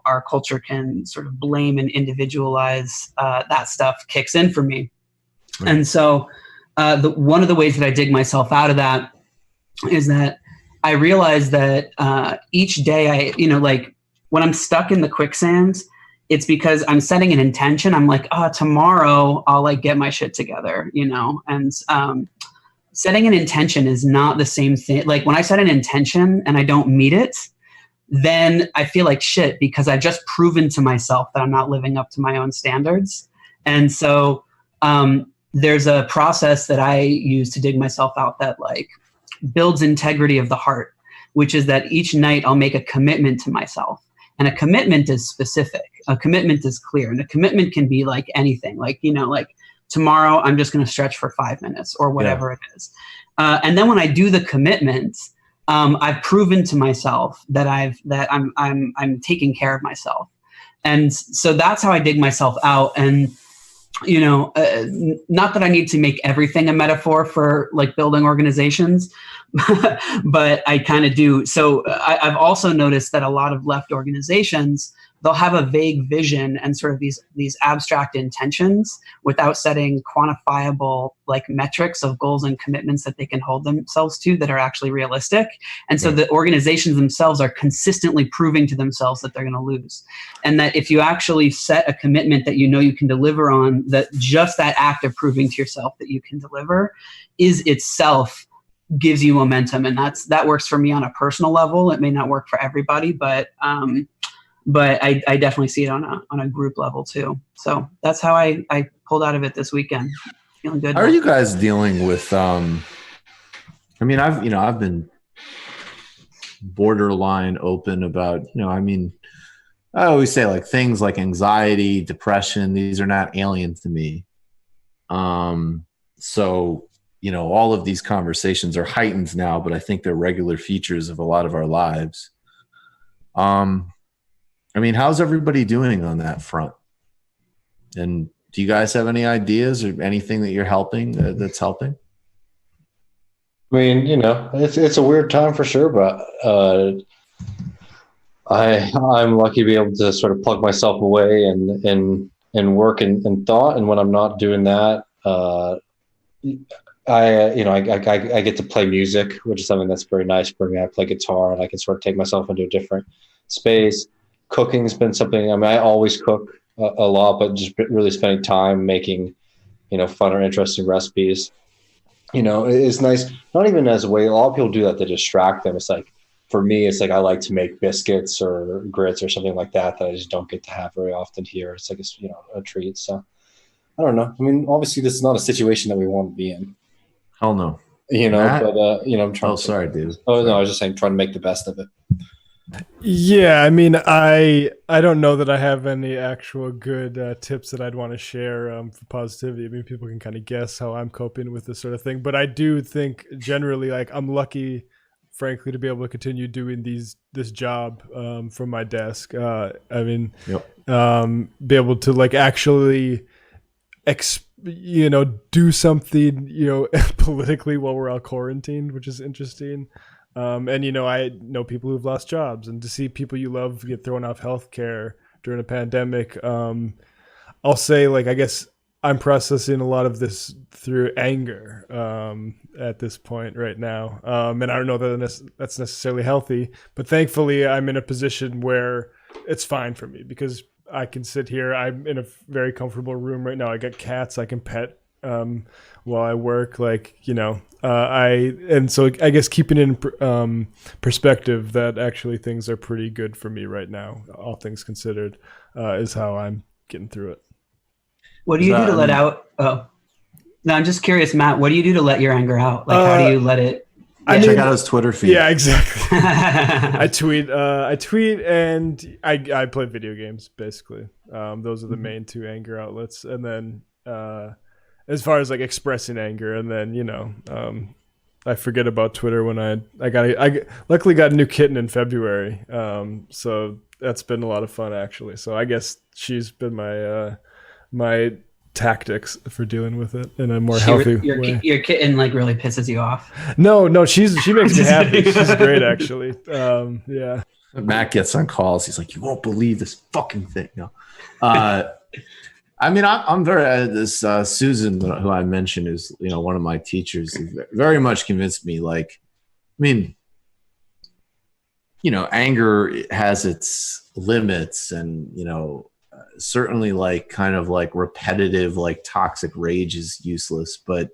S14: our culture can sort of blame and individualize that stuff kicks in for me. Right. And so one of the ways that I dig myself out of that is that I realize that each day like when I'm stuck in the quicksand, it's because I'm setting an intention. I'm like, tomorrow I'll like get my shit together, and setting an intention is not the same thing. Like when I set an intention and I don't meet it, then I feel like shit because I've just proven to myself that I'm not living up to my own standards. And so there's a process that I use to dig myself out that like builds integrity of the heart, which is that each night I'll make a commitment to myself. And a commitment is specific. A commitment is clear. And a commitment can be like anything. Like, like tomorrow I'm just going to stretch for 5 minutes or whatever it is. And then when I do the commitment, I've proven to myself that I'm taking care of myself. And so that's how I dig myself out. And, not that I need to make everything a metaphor for like building organizations, but I kind of do. So I've also noticed that a lot of left organizations, they'll have a vague vision and sort of these abstract intentions without setting quantifiable like metrics of goals and commitments that they can hold themselves to that are actually realistic. And so the organizations themselves are consistently proving to themselves that they're going to lose. And that if you actually set a commitment that you can deliver on, that just that act of proving to yourself that you can deliver is itself gives you momentum. And that works for me on a personal level. It may not work for everybody, but I definitely see it on a group level too. So that's how I pulled out of it this weekend. Feeling good.
S1: How are you guys dealing with? I've been borderline open about. I always say like things like anxiety, depression. These are not alien to me. So all of these conversations are heightened now, but I think they're regular features of a lot of our lives. How's everybody doing on that front? And do you guys have any ideas or anything that you're helping that's helping?
S6: It's a weird time for sure, but I'm lucky to be able to sort of plug myself away and work and thought. And when I'm not doing that, I get to play music, which is something that's very nice for me. I play guitar and I can sort of take myself into a different space. Cooking's been something, I always cook a lot, but just really spending time making, fun or interesting recipes, is nice. Not even as a way, a lot of people do that to distract them. It's like, for me, it's like, I like to make biscuits or grits or something like that I just don't get to have very often here. It's like, a treat. So I don't know. Obviously this is not a situation that we want to be in.
S1: Hell no.
S6: I'm trying.
S1: Oh, sorry, dude.
S6: Oh, no, I was just saying, trying to make the best of it.
S3: Yeah, I don't know that I have any actual good tips that I'd want to share for positivity. People can kind of guess how I'm coping with this sort of thing, but I do think generally, like, I'm lucky, frankly, to be able to continue doing this job from my desk. Be able to like actually do something politically while we're all quarantined, which is interesting. I know people who've lost jobs, and to see people you love get thrown off healthcare during a pandemic. I'll say, like, I guess I'm processing a lot of this through anger at this point right now. And I don't know that that's necessarily healthy, but thankfully I'm in a position where it's fine for me because I can sit here. I'm in a very comfortable room right now. I got cats I can pet while I work, so I guess keeping it in perspective that actually things are pretty good for me right now, all things considered, is how I'm getting through it.
S14: What do you do to let out? Oh, no, I'm just curious, Matt, what do you do to let your anger out? Like, how do you let it?
S1: Check out his Twitter feed.
S3: Yeah, exactly. I tweet and I play video games, basically. Those are the main two anger outlets. And then, as far as like expressing anger, and then I forget about Twitter when I luckily got a new kitten in February, so that's been a lot of fun actually. So I guess she's been my tactics for dealing with it in a more healthy way.
S14: Your kitten like really pisses you off?
S3: No, she makes me happy. She's great actually. Yeah.
S1: Matt gets on calls. He's like, "You won't believe this fucking thing." No. I'm very this Susan, who I mentioned, is one of my teachers, very much convinced me. Like, anger has its limits, and certainly like kind of like repetitive, like toxic rage is useless. But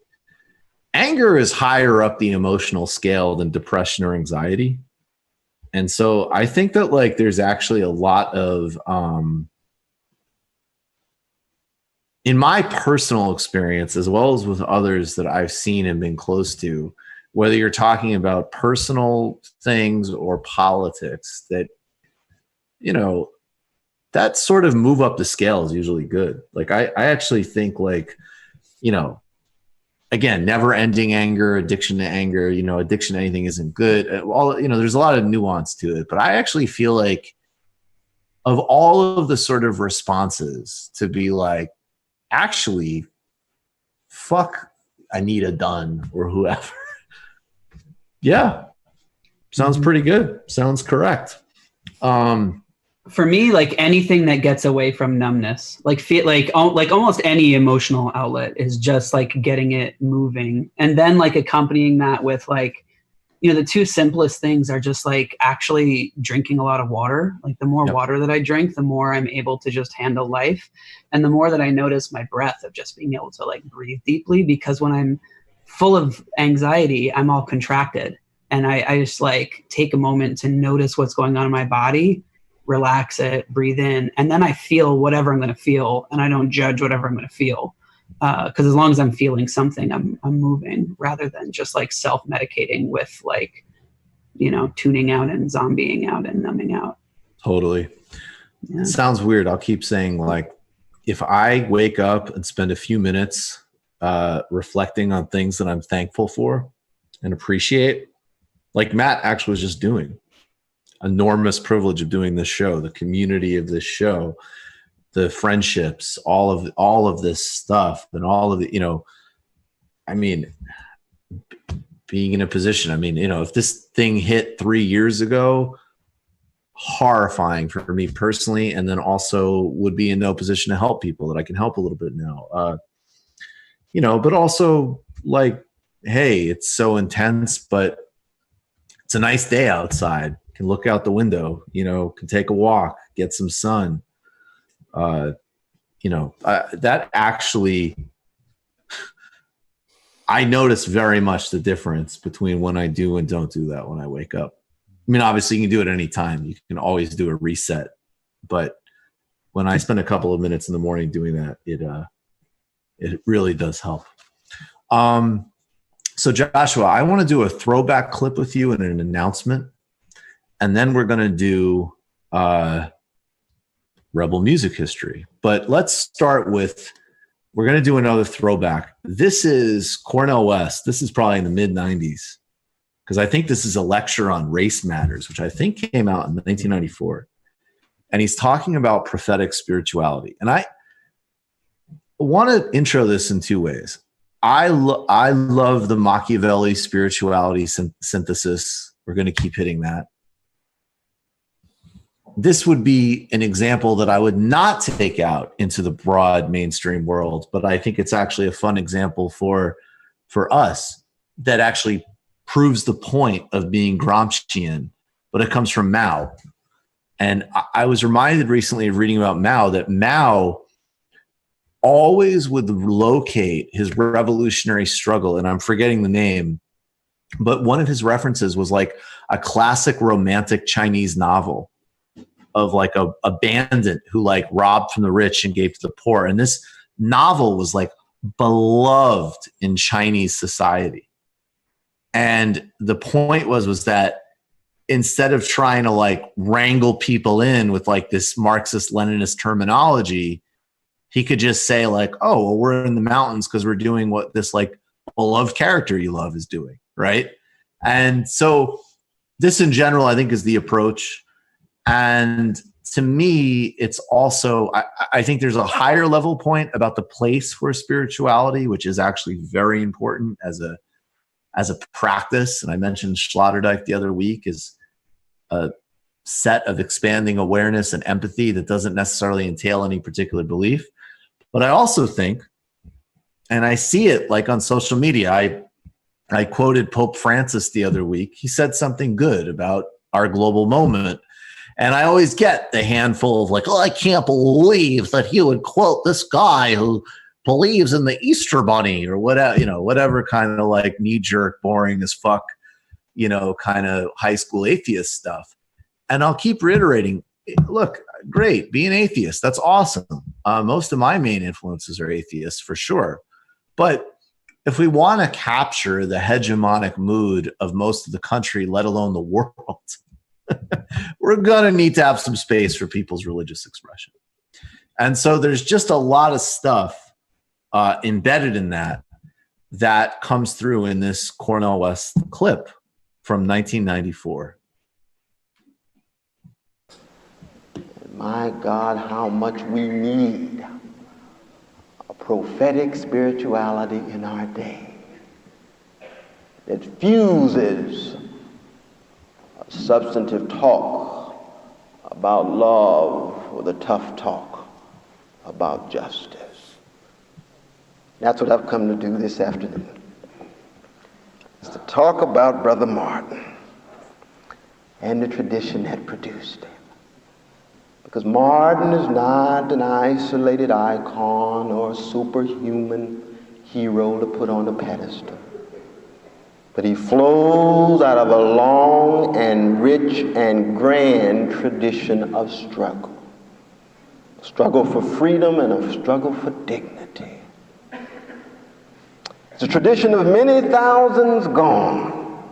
S1: anger is higher up the emotional scale than depression or anxiety, and so I think that like there's actually a lot of in my personal experience, as well as with others that I've seen and been close to, whether you're talking about personal things or politics, that, that sort of move up the scale is usually good. Like, I actually think, like, again, never ending anger, addiction to anger, addiction to anything isn't good. There's a lot of nuance to it, but I actually feel like of all of the sort of responses to be like, actually, fuck Anita Dunn or whoever. Yeah. Sounds pretty good. Sounds correct.
S14: For me, like anything that gets away from numbness, like almost any emotional outlet is just like getting it moving. And then like accompanying that with like, the two simplest things are just like actually drinking a lot of water. Like the more water that I drink, the more I'm able to just handle life. And the more that I notice my breath of just being able to like breathe deeply, because when I'm full of anxiety, I'm all contracted. And I just like take a moment to notice what's going on in my body, relax it, breathe in, and then I feel whatever I'm going to feel. And I don't judge whatever I'm going to feel. Because as long as I'm feeling something, I'm moving, rather than just like self-medicating with like, tuning out and zombieing out and numbing out.
S1: Totally. It sounds weird. I'll keep saying, like, if I wake up and spend a few minutes reflecting on things that I'm thankful for and appreciate. Like Matt actually was just doing. Enormous privilege of doing this show, the community of this show, the friendships, all of this stuff, and all of the, being in a position, if this thing hit 3 years ago, horrifying for me personally, and then also would be in no position to help people that I can help a little bit now. But also like, hey, it's so intense, but it's a nice day outside. Can look out the window, can take a walk, get some sun. That actually, I notice very much the difference between when I do and don't do that when I wake up. Obviously you can do it any time. You can always do a reset. But when I spend a couple of minutes in the morning doing that, it really does help. So Joshua, I want to do a throwback clip with you and an announcement. And then we're going to do Rebel music history. But let's start with, we're going to do another throwback. This is Cornel West. This is probably in the mid-90s, because I think this is a lecture on race matters, which I think came out in 1994. And he's talking about prophetic spirituality. And I want to intro this in two ways. I love the Machiavelli spirituality synthesis. We're going to keep hitting that. This would be an example that I would not take out into the broad mainstream world, but I think it's actually a fun example for us that actually proves the point of being Gramscian, but it comes from Mao. And I was reminded recently of reading about Mao that Mao always would locate his revolutionary struggle, and I'm forgetting the name, but one of his references was like a classic romantic Chinese novel of like a bandit who like robbed from the rich and gave to the poor. And this novel was like beloved in Chinese society. And the point was that instead of trying to like wrangle people in with like this Marxist-Leninist terminology, he could just say like, oh, well, we're in the mountains because we're doing what this like beloved character you love is doing, right? And so this in general, I think, is the approach. And to me, it's also, I think there's a higher level point about the place for spirituality, which is actually very important as a practice. And I mentioned Sloterdijk the other week is a set of expanding awareness and empathy that doesn't necessarily entail any particular belief. But I also think, and I see it like on social media, I quoted Pope Francis the other week. He said something good about our global moment. And I always get the handful of like, oh, I can't believe that he would quote this guy who believes in the Easter Bunny or whatever, whatever kind of like knee-jerk, boring as fuck, kind of high school atheist stuff. And I'll keep reiterating, look, great, be an atheist. That's awesome. Most of my main influences are atheists for sure. But if we want to capture the hegemonic mood of most of the country, let alone the world, we're going to need to have some space for people's religious expression. And so there's just a lot of stuff embedded in that comes through in this Cornel West clip from 1994.
S15: My God, how much we need a prophetic spirituality in our day that fuses substantive talk about love with a tough talk about justice. That's what I've come to do this afternoon, is to talk about Brother Martin and the tradition that produced him. Because Martin is not an isolated icon or a superhuman hero to put on a pedestal. But he flows out of a long and rich and grand tradition of struggle. A struggle for freedom and a struggle for dignity. It's a tradition of many thousands gone.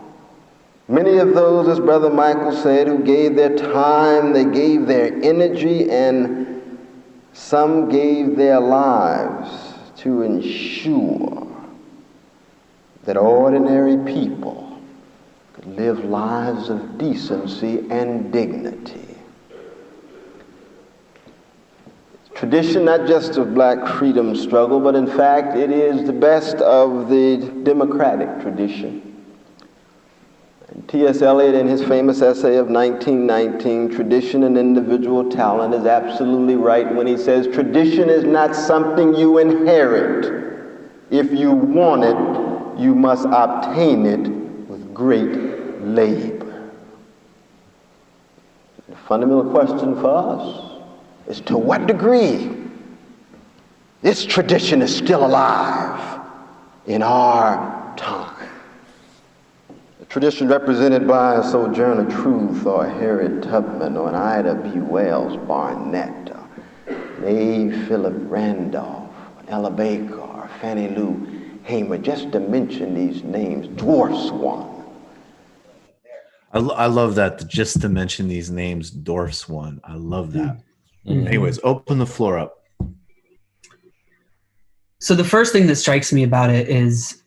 S15: Many of those, as Brother Michael said, who gave their time, they gave their energy, and some gave their lives to ensure that ordinary people could live lives of decency and dignity. Tradition not just of black freedom struggle, but in fact it is the best of the democratic tradition. And T.S. Eliot, in his famous essay of 1919, Tradition and Individual Talent, is absolutely right when he says, tradition is not something you inherit. If you want it, you must obtain it with great labor. The fundamental question for us is to what degree this tradition is still alive in our time. The tradition represented by a Sojourner Truth or a Harriet Tubman or an Ida B. Wells Barnett or Mae Philip Randolph, Ella Baker or Fannie Lou Hamer, just to mention these names, dwarfs one.
S1: I love that, just to mention these names dwarfs one. I love that. Anyways, open the floor up.
S14: So the first thing that strikes me about it is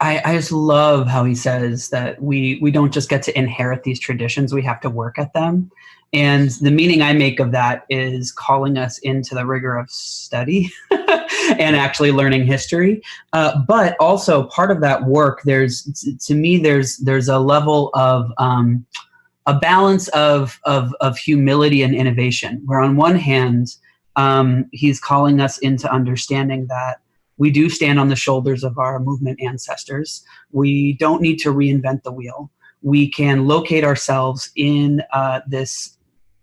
S14: I just love how he says that we don't just get to inherit these traditions, we have to work at them. And the meaning I make of that is calling us into the rigor of study and actually learning history. But also part of that work, there's a level of a balance of humility and innovation, where on one hand, he's calling us into understanding that we do stand on the shoulders of our movement ancestors. We don't need to reinvent the wheel. We can locate ourselves in this,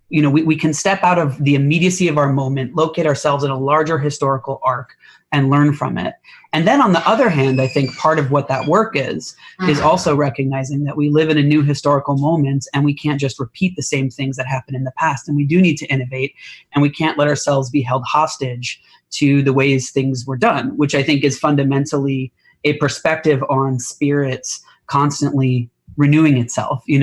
S14: we can step out of the immediacy of our moment, locate ourselves in a larger historical arc and learn from it. And then on the other hand, I think part of what that work is also recognizing that we live in a new historical moment and we can't just repeat the same things that happened in the past. And we do need to innovate, and we can't let ourselves be held hostage to the ways things were done, which I think is fundamentally a perspective on spirits constantly renewing itself. He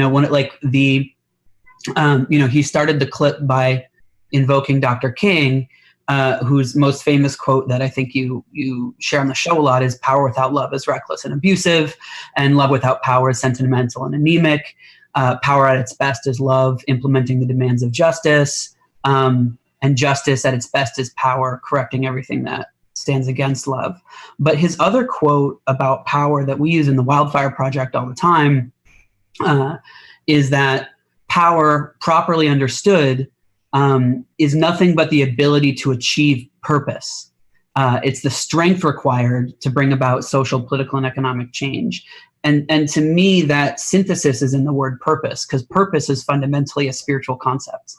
S14: started the clip by invoking Dr. King, whose most famous quote that I think you share on the show a lot is, "Power without love is reckless and abusive, and love without power is sentimental and anemic. Power at its best is love implementing the demands of justice, and justice at its best is power correcting everything that stands against love." But his other quote about power that we use in the Wildfire Project all the time is that power, properly understood, is nothing but the ability to achieve purpose. It's the strength required to bring about social, political, and economic change. And to me, that synthesis is in the word purpose, because purpose is fundamentally a spiritual concept,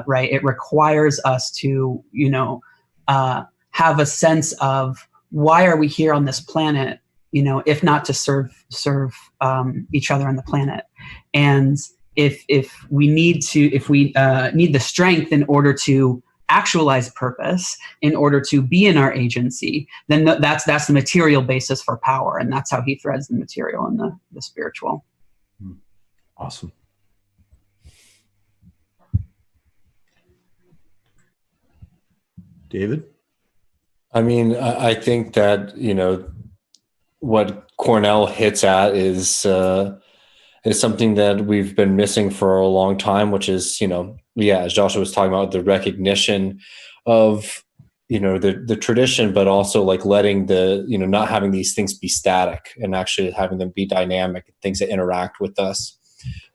S14: right? It requires us to, have a sense of why are we here on this planet, if not to serve each other on the planet. And if we need the strength in order to actualize purpose, in order to be in our agency, then that's the material basis for power, and that's how he threads the material and the spiritual.
S1: Awesome. David?
S6: I mean, I think that, what Cornel hits at is something that we've been missing for a long time, which is, as Joshua was talking about, the recognition of, the tradition, but also like letting not having these things be static and actually having them be dynamic, things that interact with us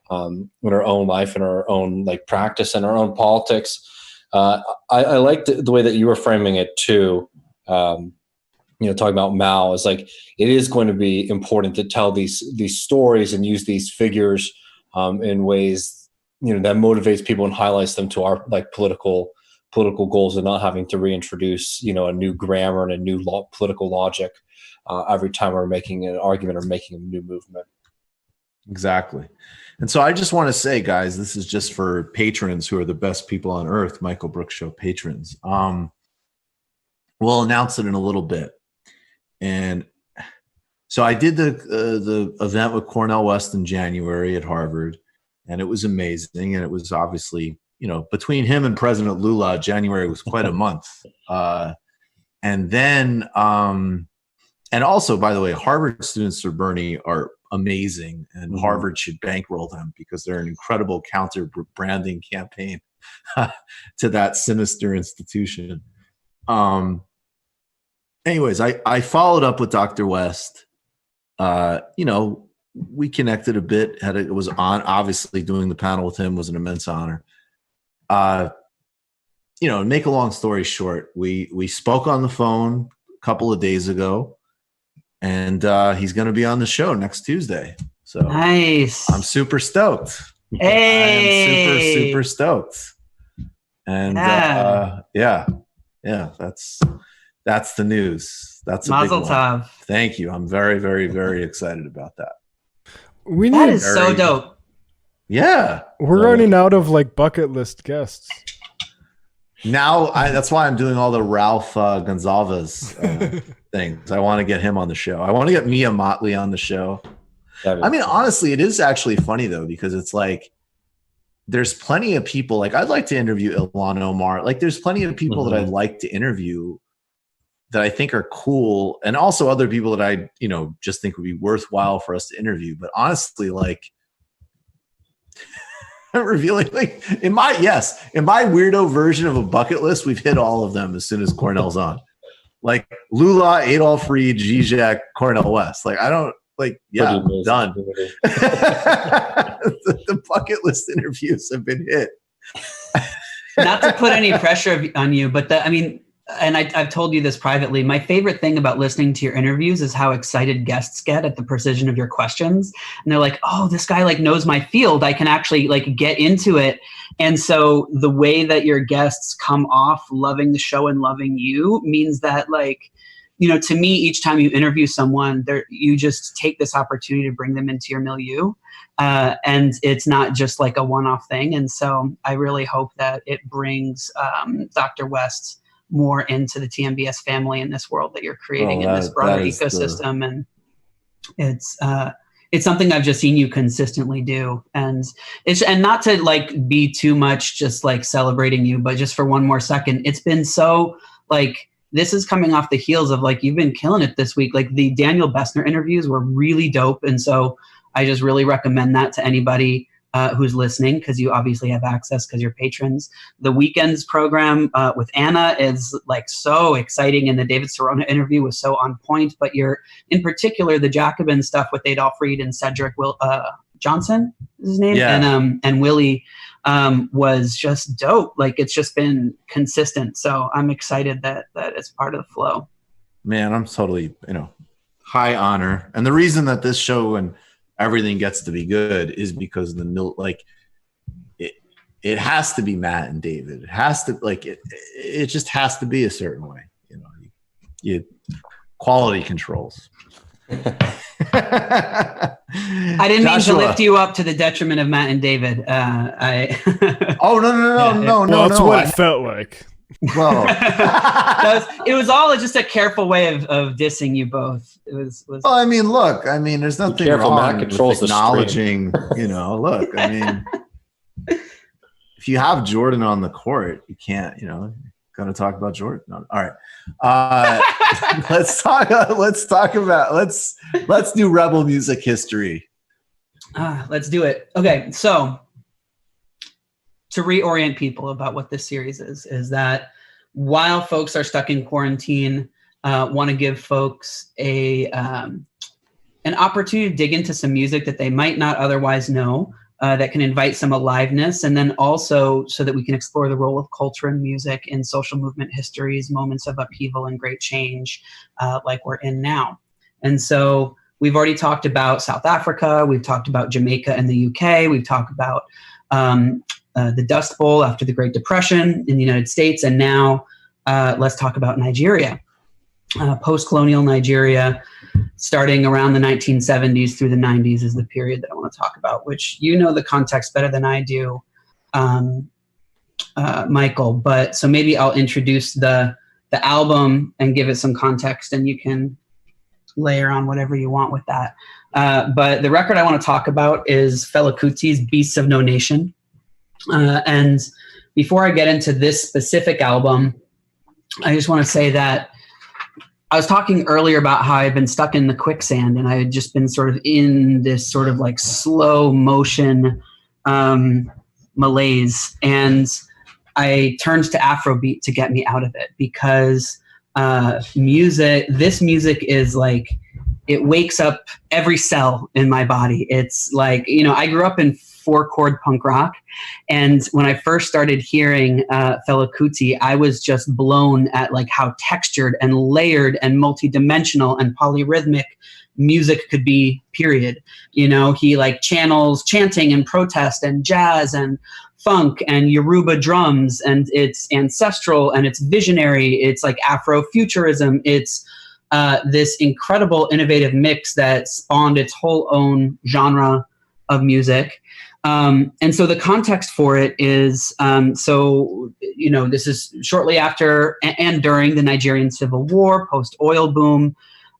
S6: in our own life and our own practice and our own politics. I like the way that you were framing it too. Talking about Mao is it is going to be important to tell these stories and use these figures in ways, that motivates people and highlights them to our political goals, and not having to reintroduce, a new grammar and a new political logic every time we're making an argument or making a new movement.
S1: Exactly. And so I just want to say, guys, this is just for patrons who are the best people on earth, Michael Brooks Show patrons. We'll announce it in a little bit. And so I did the event with Cornel West in January at Harvard, and it was amazing. And it was obviously, between him and President Lula, January was quite a month. And then, and also, by the way, Harvard students for Bernie are amazing, and Harvard should bankroll them because they're an incredible counter-branding campaign to that sinister institution. Anyways, I followed up with Dr. West. We connected a bit. It was on, obviously doing the panel with him was an immense honor. Make a long story short, we spoke on the phone a couple of days ago, and he's going to be on the show next Tuesday. So
S14: nice.
S1: I'm super stoked.
S14: Hey.
S1: I am super stoked. And that's the news. That's a
S14: Mazel
S1: big one.
S14: tov.
S1: Thank you. I'm very, very, very excited about that.
S14: That is so dope.
S1: Yeah.
S3: We're running out of bucket list guests.
S1: Now, that's why I'm doing all the Ralph Gonzalez things. I want to get him on the show. I want to get Mia Motley on the show. Honestly, it is actually funny, though, because it's there's plenty of people. I'd like to interview Ilhan Omar. There's plenty of people that I'd like to interview that I think are cool, and also other people that I, just think would be worthwhile for us to interview. But honestly, I'm revealing in my weirdo version of a bucket list, we've hit all of them as soon as Cornel's on. Lula, Adolph Reed, Zizek, Cornel West. I don't done. The bucket list interviews have been hit.
S14: Not to put any pressure on you, but and I've told you this privately, my favorite thing about listening to your interviews is how excited guests get at the precision of your questions. And they're like, oh, this guy knows my field. I can actually get into it. And so the way that your guests come off loving the show and loving you means that to me, each time you interview someone, you just take this opportunity to bring them into your milieu. And it's not just a one-off thing. And so I really hope that it brings Dr. West more into the TMBS family in this world that you're creating in this broader ecosystem. And it's something I've just seen you consistently do. And not to be too much just celebrating you, but just for one more second, it's been so this is coming off the heels of you've been killing it this week. The Daniel Bessner interviews were really dope. And so I just really recommend that to anybody who's listening, because you obviously have access because you're patrons. The Weekends program with Anna is so exciting, and the David Serona interview was so on point. But in particular, the Jacobin stuff with Adolph Reed and Cedric Johnson is his name, and Willie was just dope. It's just been consistent. So I'm excited that it's part of the flow.
S1: Man, I'm totally high honor, and the reason that this show and everything gets to be good is because it has to be Matt and David. It has to it just has to be a certain way. You quality controls.
S14: I didn't mean to lift you up to the detriment of Matt and David.
S1: Oh no!
S3: That's what it felt like.
S1: Well,
S14: it was all just a careful way of dissing you both. It was.
S1: Well, look. There's nothing wrong with acknowledging. Look. If you have Jordan on the court, you can't. Going to talk about Jordan. No. All right. Let's do Rebel music history.
S14: Let's do it. Okay, so to reorient people about what this series is that while folks are stuck in quarantine, want to give folks an opportunity to dig into some music that they might not otherwise know, that can invite some aliveness, and then also so that we can explore the role of culture and music in social movement histories, moments of upheaval and great change like we're in now. And so we've already talked about South Africa, we've talked about Jamaica and the UK, we've talked about the Dust Bowl after the Great Depression in the United States, and now let's talk about Nigeria. Post-colonial Nigeria, starting around the 1970s through the 90s is the period that I want to talk about, which the context better than I do, Michael. But so maybe I'll introduce the album and give it some context, and you can layer on whatever you want with that. But the record I want to talk about is Fela Kuti's Beasts of No Nation. And before I get into this specific album, I just want to say that I was talking earlier about how I've been stuck in the quicksand, and I had just been sort of in this sort of like slow motion malaise, and I turned to Afrobeat to get me out of it, because this music is like, it wakes up every cell in my body. It's like, I grew up in 4-chord punk rock, and when I first started hearing Fela Kuti, I was just blown at like how textured and layered and multidimensional and polyrhythmic music could be, period. He like channels chanting and protest and jazz and funk and Yoruba drums, and it's ancestral and it's visionary. It's like Afrofuturism. It's this incredible innovative mix that spawned its whole own genre of music. And so the context for it is, this is shortly after and during the Nigerian Civil War, post-oil boom.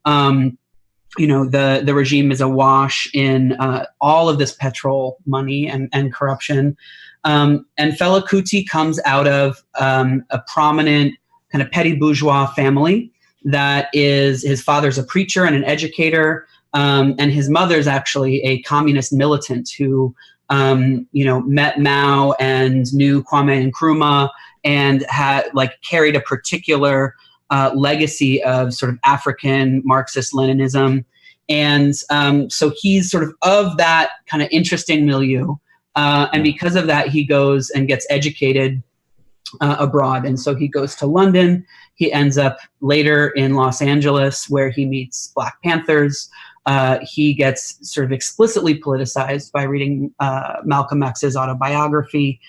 S14: The regime is awash in all of this petrol money and corruption. And Fela Kuti comes out of a prominent kind of petty bourgeois family that is, his father's a preacher and an educator, and his mother's actually a communist militant who met Mao and knew Kwame Nkrumah and had like carried a particular legacy of sort of African Marxist-Leninism. And so he's sort of that kind of interesting milieu. And because of that, he goes and gets educated abroad. And so he goes to London. He ends up later in Los Angeles, where he meets Black Panthers. He gets sort of explicitly politicized by reading Malcolm X's autobiography,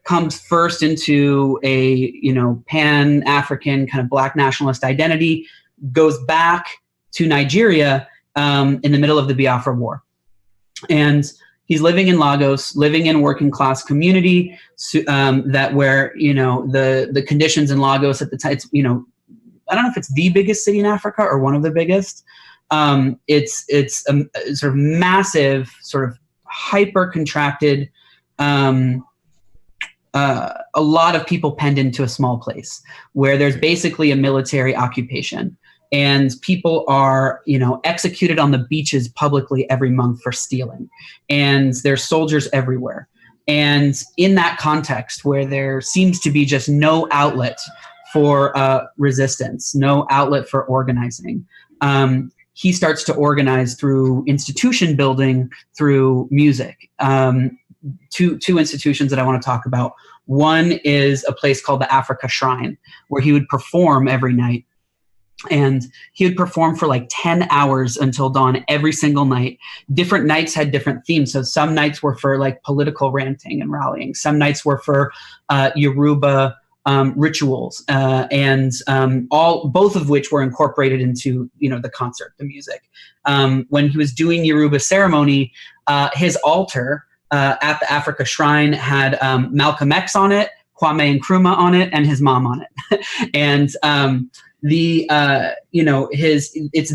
S14: comes first into a, Pan-African kind of Black nationalist identity, goes back to Nigeria in the middle of the Biafra War. And he's living in Lagos, living in a working class community that where, the conditions in Lagos at the time, it's, I don't know if it's the biggest city in Africa or one of the biggest. It's a sort of massive, sort of hyper contracted, a lot of people penned into a small place where there's basically a military occupation, and people are, executed on the beaches publicly every month for stealing, and there's soldiers everywhere. And in that context, where there seems to be just no outlet for resistance, no outlet for organizing, he starts to organize through institution building, through music. Two institutions that I want to talk about. One is a place called the Africa Shrine, where he would perform every night. And he would perform for like 10 hours until dawn every single night. Different nights had different themes. So some nights were for like political ranting and rallying. Some nights were for Yoruba rituals, and both of which were incorporated into the concert, the music. When he was doing Yoruba ceremony, his altar at the Africa Shrine had Malcolm X on it, Kwame Nkrumah on it, and his mom on it. And it's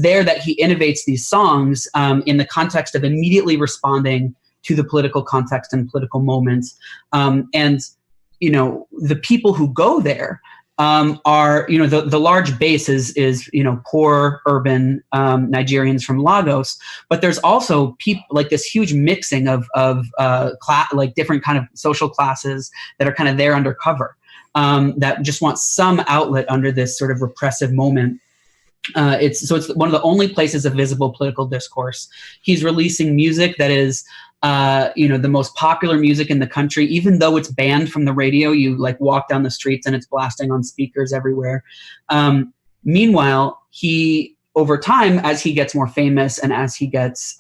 S14: there that he innovates these songs in the context of immediately responding to the political context and political moments. And the people who go there are, the large base is poor urban Nigerians from Lagos, but there's also people like this huge mixing of like different kind of social classes that are kind of there undercover, that just want some outlet under this sort of repressive moment. It's one of the only places of visible political discourse. He's releasing music that is the most popular music in the country, even though it's banned from the radio. You like walk down the streets and it's blasting on speakers everywhere. Meanwhile, he, over time, as he gets more famous and as he gets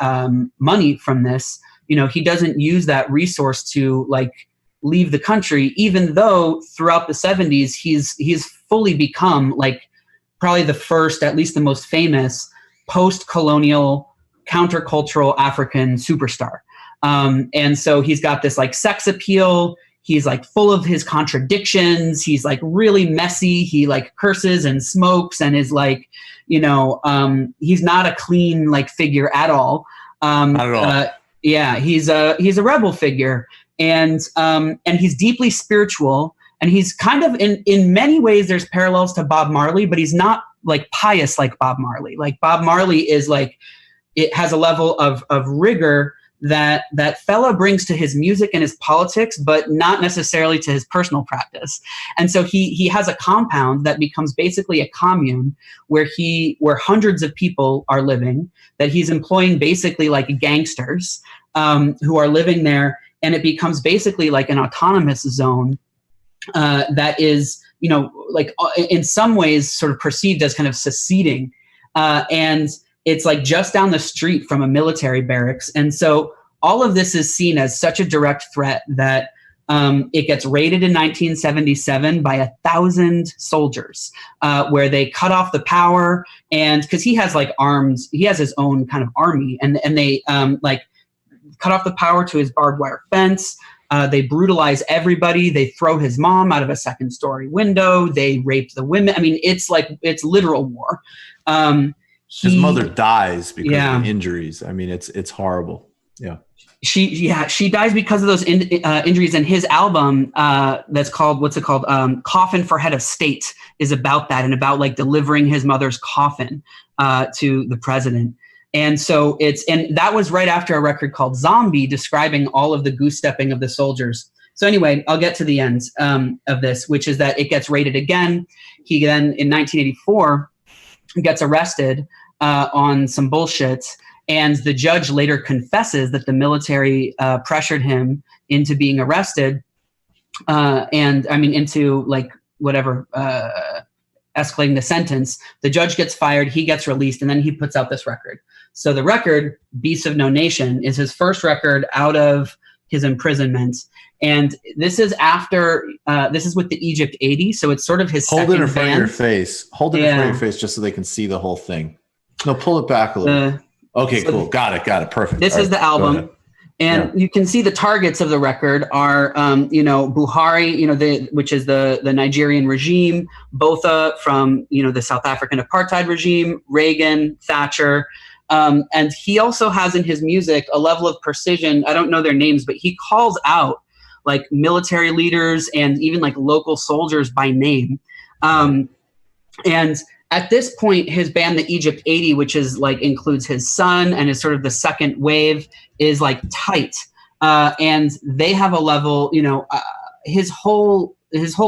S14: money from this, he doesn't use that resource to like leave the country, even though throughout the 70s, he's fully become like probably the first, at least the most famous post-colonial countercultural African superstar. And so he's got this like sex appeal. He's like full of his contradictions. He's like really messy. He like curses and smokes and is like, he's not a clean like figure at all. Not at all. He's a rebel figure, and he's deeply spiritual. And he's kind of in many ways, there's parallels to Bob Marley, but he's not like pious like Bob Marley. Like Bob Marley is like, it has a level of rigor that Fela brings to his music and his politics, but not necessarily to his personal practice. And so he has a compound that becomes basically a commune where hundreds of people are living, that he's employing basically like gangsters who are living there. And it becomes basically like an autonomous zone that is, like in some ways sort of perceived as kind of seceding. And it's like just down the street from a military barracks. And so all of this is seen as such a direct threat that it gets raided in 1977 by 1,000 soldiers, where they cut off the power. And because he has like arms, he has his own kind of army, and they like cut off the power to his barbed wire fence. They brutalize everybody. They throw his mom out of a second-story window. They rape the women. I mean, it's literal war.
S1: His mother dies because of injuries. I mean, it's horrible. Yeah.
S14: She dies because of those injuries. And his album that's called, Coffin for Head of State, is about that, and about like delivering his mother's coffin to the president. And so and that was right after a record called Zombie, describing all of the goose stepping of the soldiers. So anyway, I'll get to the end of this, which is that it gets raided again. He then in 1984 gets arrested on some bullshit. And the judge later confesses that the military pressured him into being arrested. Into like whatever, escalating the sentence. The judge gets fired, he gets released, and then he puts out this record. So the record, Beasts of No Nation, is his first record out of his imprisonment. And this is after, this is with the Egypt 80. So it's sort of his
S1: Hold
S14: second
S1: it in front
S14: band.
S1: of your face. Hold it in front of your face just so they can see the whole thing. No, pull it back a little bit. Okay, so cool. Got it. Perfect.
S14: This is the album. And you can see the targets of the record are, Buhari, which is the Nigerian regime, Botha from, the South African apartheid regime, Reagan, Thatcher. And he also has in his music a level of precision. I don't know their names, but he calls out like military leaders and even like local soldiers by name. And at this point, his band, the Egypt 80, which is like includes his son and is sort of the second wave, is like tight. And they have a level, his whole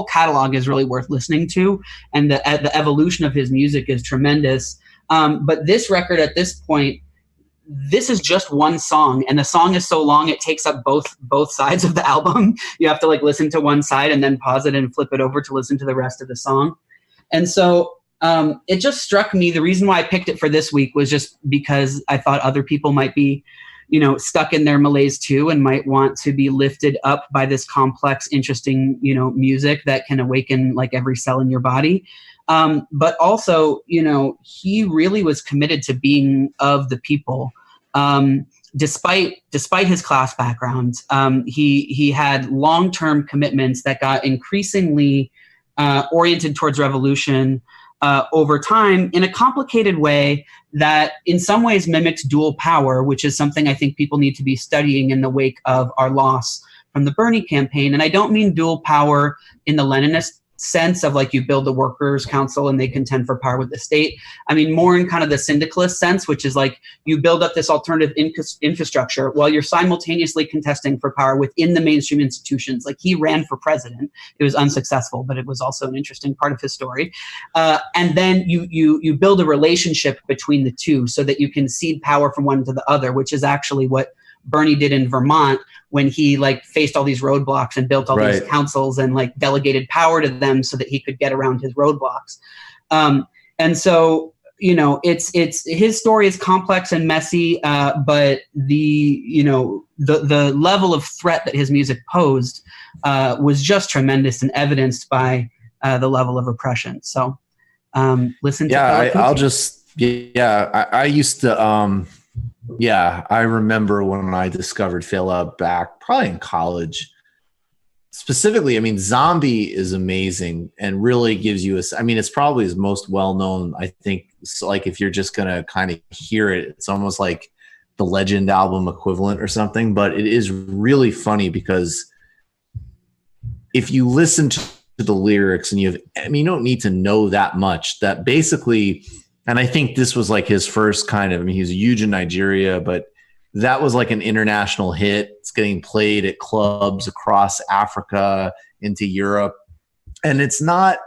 S14: catalog is really worth listening to. And the evolution of his music is tremendous. But this record at this point, this is just one song, and the song is so long it takes up both sides of the album. You have to like listen to one side and then pause it and flip it over to listen to the rest of the song. And so it just struck me. The reason why I picked it for this week was just because I thought other people might be, stuck in their malaise too, and might want to be lifted up by this complex, interesting, music that can awaken like every cell in your body. But also, he really was committed to being of the people. Despite his class background, he had long-term commitments that got increasingly oriented towards revolution over time in a complicated way that in some ways mimics dual power, which is something I think people need to be studying in the wake of our loss from the Bernie campaign. And I don't mean dual power in the Leninist sense of like you build the workers' council and they contend for power with the state. I mean, more in kind of the syndicalist sense, which is like you build up this alternative infrastructure while you're simultaneously contesting for power within the mainstream institutions. Like he ran for president. It was unsuccessful, but it was also an interesting part of his story. And then you build a relationship between the two so that you can cede power from one to the other, which is actually what Bernie did in Vermont when he like faced all these roadblocks and built all these councils and like delegated power to them so that he could get around his roadblocks. And so, it's his story is complex and messy, but the level of threat that his music posed was just tremendous and evidenced by the level of repression. So listen to
S1: I used to I remember when I discovered Fela back probably in college. Specifically, I mean, Zombie is amazing and really gives you it's probably his most well-known, I think. So like if you're just going to kind of hear it, it's almost like the Legend album equivalent or something. But it is really funny because if you listen the lyrics and you don't need to know that much. That basically, and I think this was like his first kind of, he's huge in Nigeria, but that was like an international hit. It's getting played at clubs across Africa into Europe. And it's not,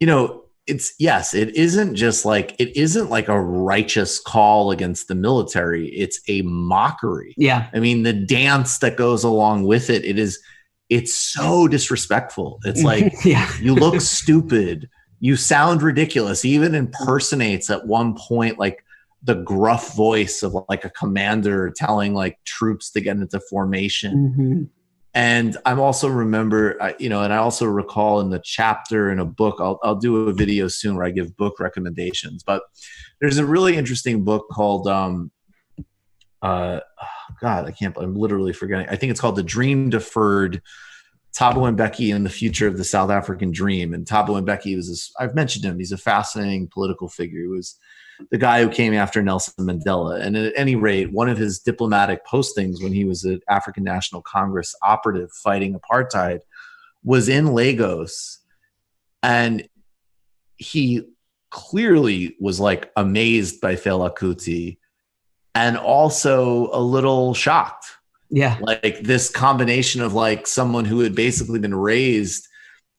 S1: it isn't like a righteous call against the military. It's a mockery.
S14: Yeah.
S1: I mean, the dance that goes along with it's so disrespectful. It's like, you look stupid. You sound ridiculous. He even impersonates at one point, like the gruff voice of like a commander telling like troops to get into formation.
S14: Mm-hmm.
S1: And I'm also and I also recall in the chapter in a book, I'll do a video soon where I give book recommendations, but there's a really interesting book called, I'm literally forgetting. I think it's called The Dream Deferred, Thabo Mbeki and the Future of the South African Dream. And Thabo Mbeki I've mentioned him. He's a fascinating political figure. He was the guy who came after Nelson Mandela. And at any rate, one of his diplomatic postings when he was an African National Congress operative fighting apartheid was in Lagos. And he clearly was like amazed by Fela Kuti and also a little shocked.
S14: Yeah.
S1: Like this combination of like someone who had basically been raised,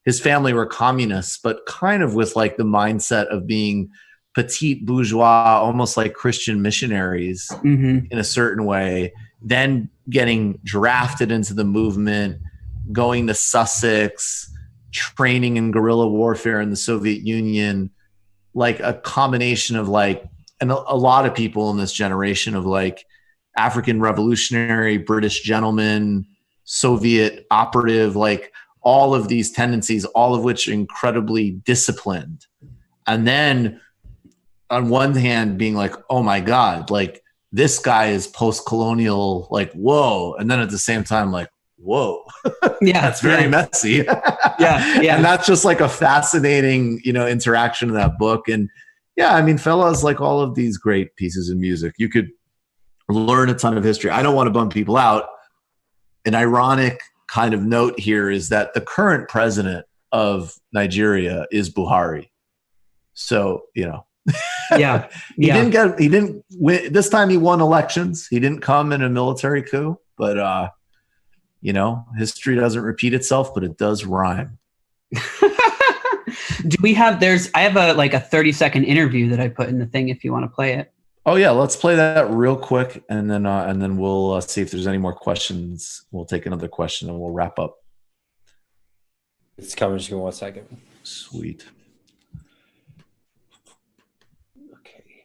S1: his family were communists, but kind of with like the mindset of being petite bourgeois, almost like Christian missionaries in a certain way, then getting drafted into the movement, going to Sussex, training in guerrilla warfare in the Soviet Union, like a combination of like, and a lot of people in this generation of like African revolutionary, British gentleman, Soviet operative, like all of these tendencies, all of which are incredibly disciplined. And then on one hand being like, oh my God, like this guy is post-colonial, like, whoa. And then at the same time, like, whoa, that's very messy. And that's just like a fascinating, interaction in that book. And Fela is like all of these great pieces of music. You could learn a ton of history. I don't want to bum people out. An ironic kind of note here is that the current president of Nigeria is Buhari. So, he didn't win this time. He won elections. He didn't come in a military coup, but history doesn't repeat itself, but it does rhyme.
S14: I have a 30-second interview that I put in the thing if you want to play it.
S1: Oh yeah, let's play that real quick, and then we'll see if there's any more questions. We'll take another question and we'll wrap up.
S6: It's coming. Just give me 1 second.
S1: Sweet.
S6: Okay.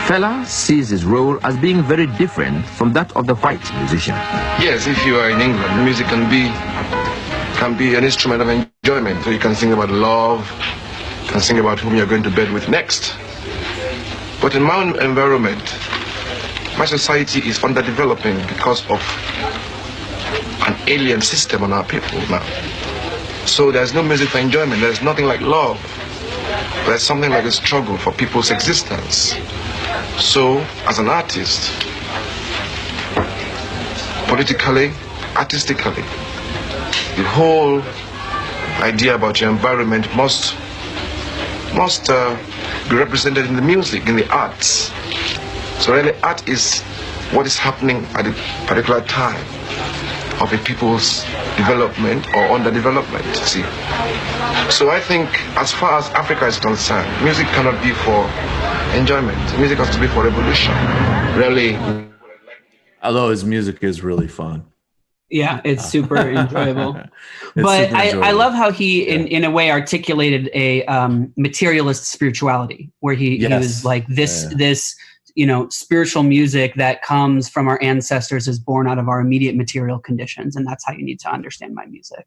S16: Fela sees his role as being very different from that of the white musician.
S17: Yes, if you are in England, music can be an instrument of enjoyment. So you can sing about love, you can sing about whom you're going to bed with next. But in my environment, my society is underdeveloping because of an alien system on our people now. So there's no music for enjoyment. There's nothing like love. There's something like a struggle for people's existence. So as an artist, politically, artistically, the whole idea about your environment must be represented in the music, in the arts. So really, art is what is happening at a particular time of a people's development or underdevelopment, see. So I think as far as Africa is concerned, music cannot be for enjoyment. Music has to be for revolution. Really.
S1: Although his music is really fun.
S14: Yeah, it's super enjoyable. But I love how he, in a way, articulated a materialist spirituality, where he was like, this spiritual music that comes from our ancestors is born out of our immediate material conditions, and that's how you need to understand my music.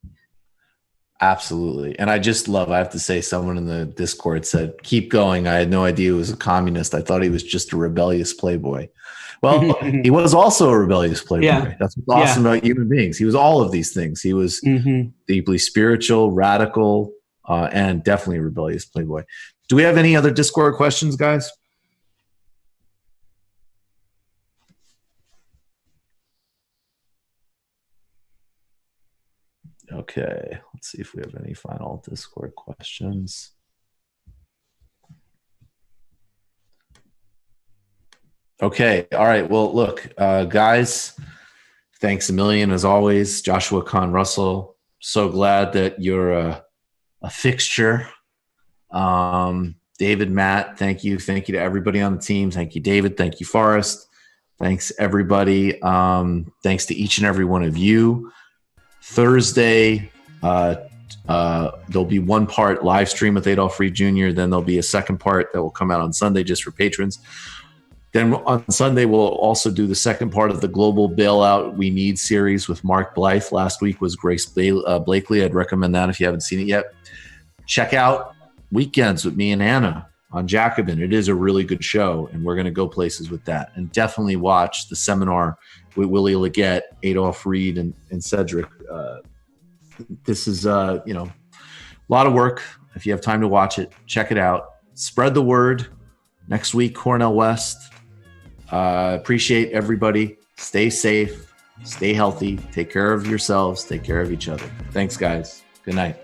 S1: Absolutely. And I have to say, someone in the Discord said, keep going. I had no idea he was a communist. I thought he was just a rebellious playboy. Well, he was also a rebellious playboy. Yeah. That's what's awesome about human beings. He was all of these things. He was deeply spiritual, radical, and definitely a rebellious playboy. Do we have any other Discord questions, guys? Okay, let's see if we have any final Discord questions. Okay, all right. Well, look, guys, thanks a million as always. Joshua Kahn Russell, so glad that you're a fixture. David, Matt, thank you. Thank you to everybody on the team. Thank you, David. Thank you, Forrest. Thanks, everybody. Thanks to each and every one of you. Thursday, there'll be one part live stream with Adolph Reed Jr. Then there'll be a second part that will come out on Sunday just for patrons. Then on Sunday, we'll also do the second part of the Global Bailout We Need series with Mark Blythe. Last week was Grace Blakely. I'd recommend that if you haven't seen it yet. Check out Weekends with me and Anna on Jacobin. It is a really good show, and we're going to go places with that. And definitely watch the seminar with Willie Leggett, Adolph Reed, and Cedric. This is, a lot of work. If you have time to watch it, check it out. Spread the word. Next week, Cornel West. Appreciate everybody. Stay safe. Stay healthy. Take care of yourselves. Take care of each other. Thanks, guys. Good night.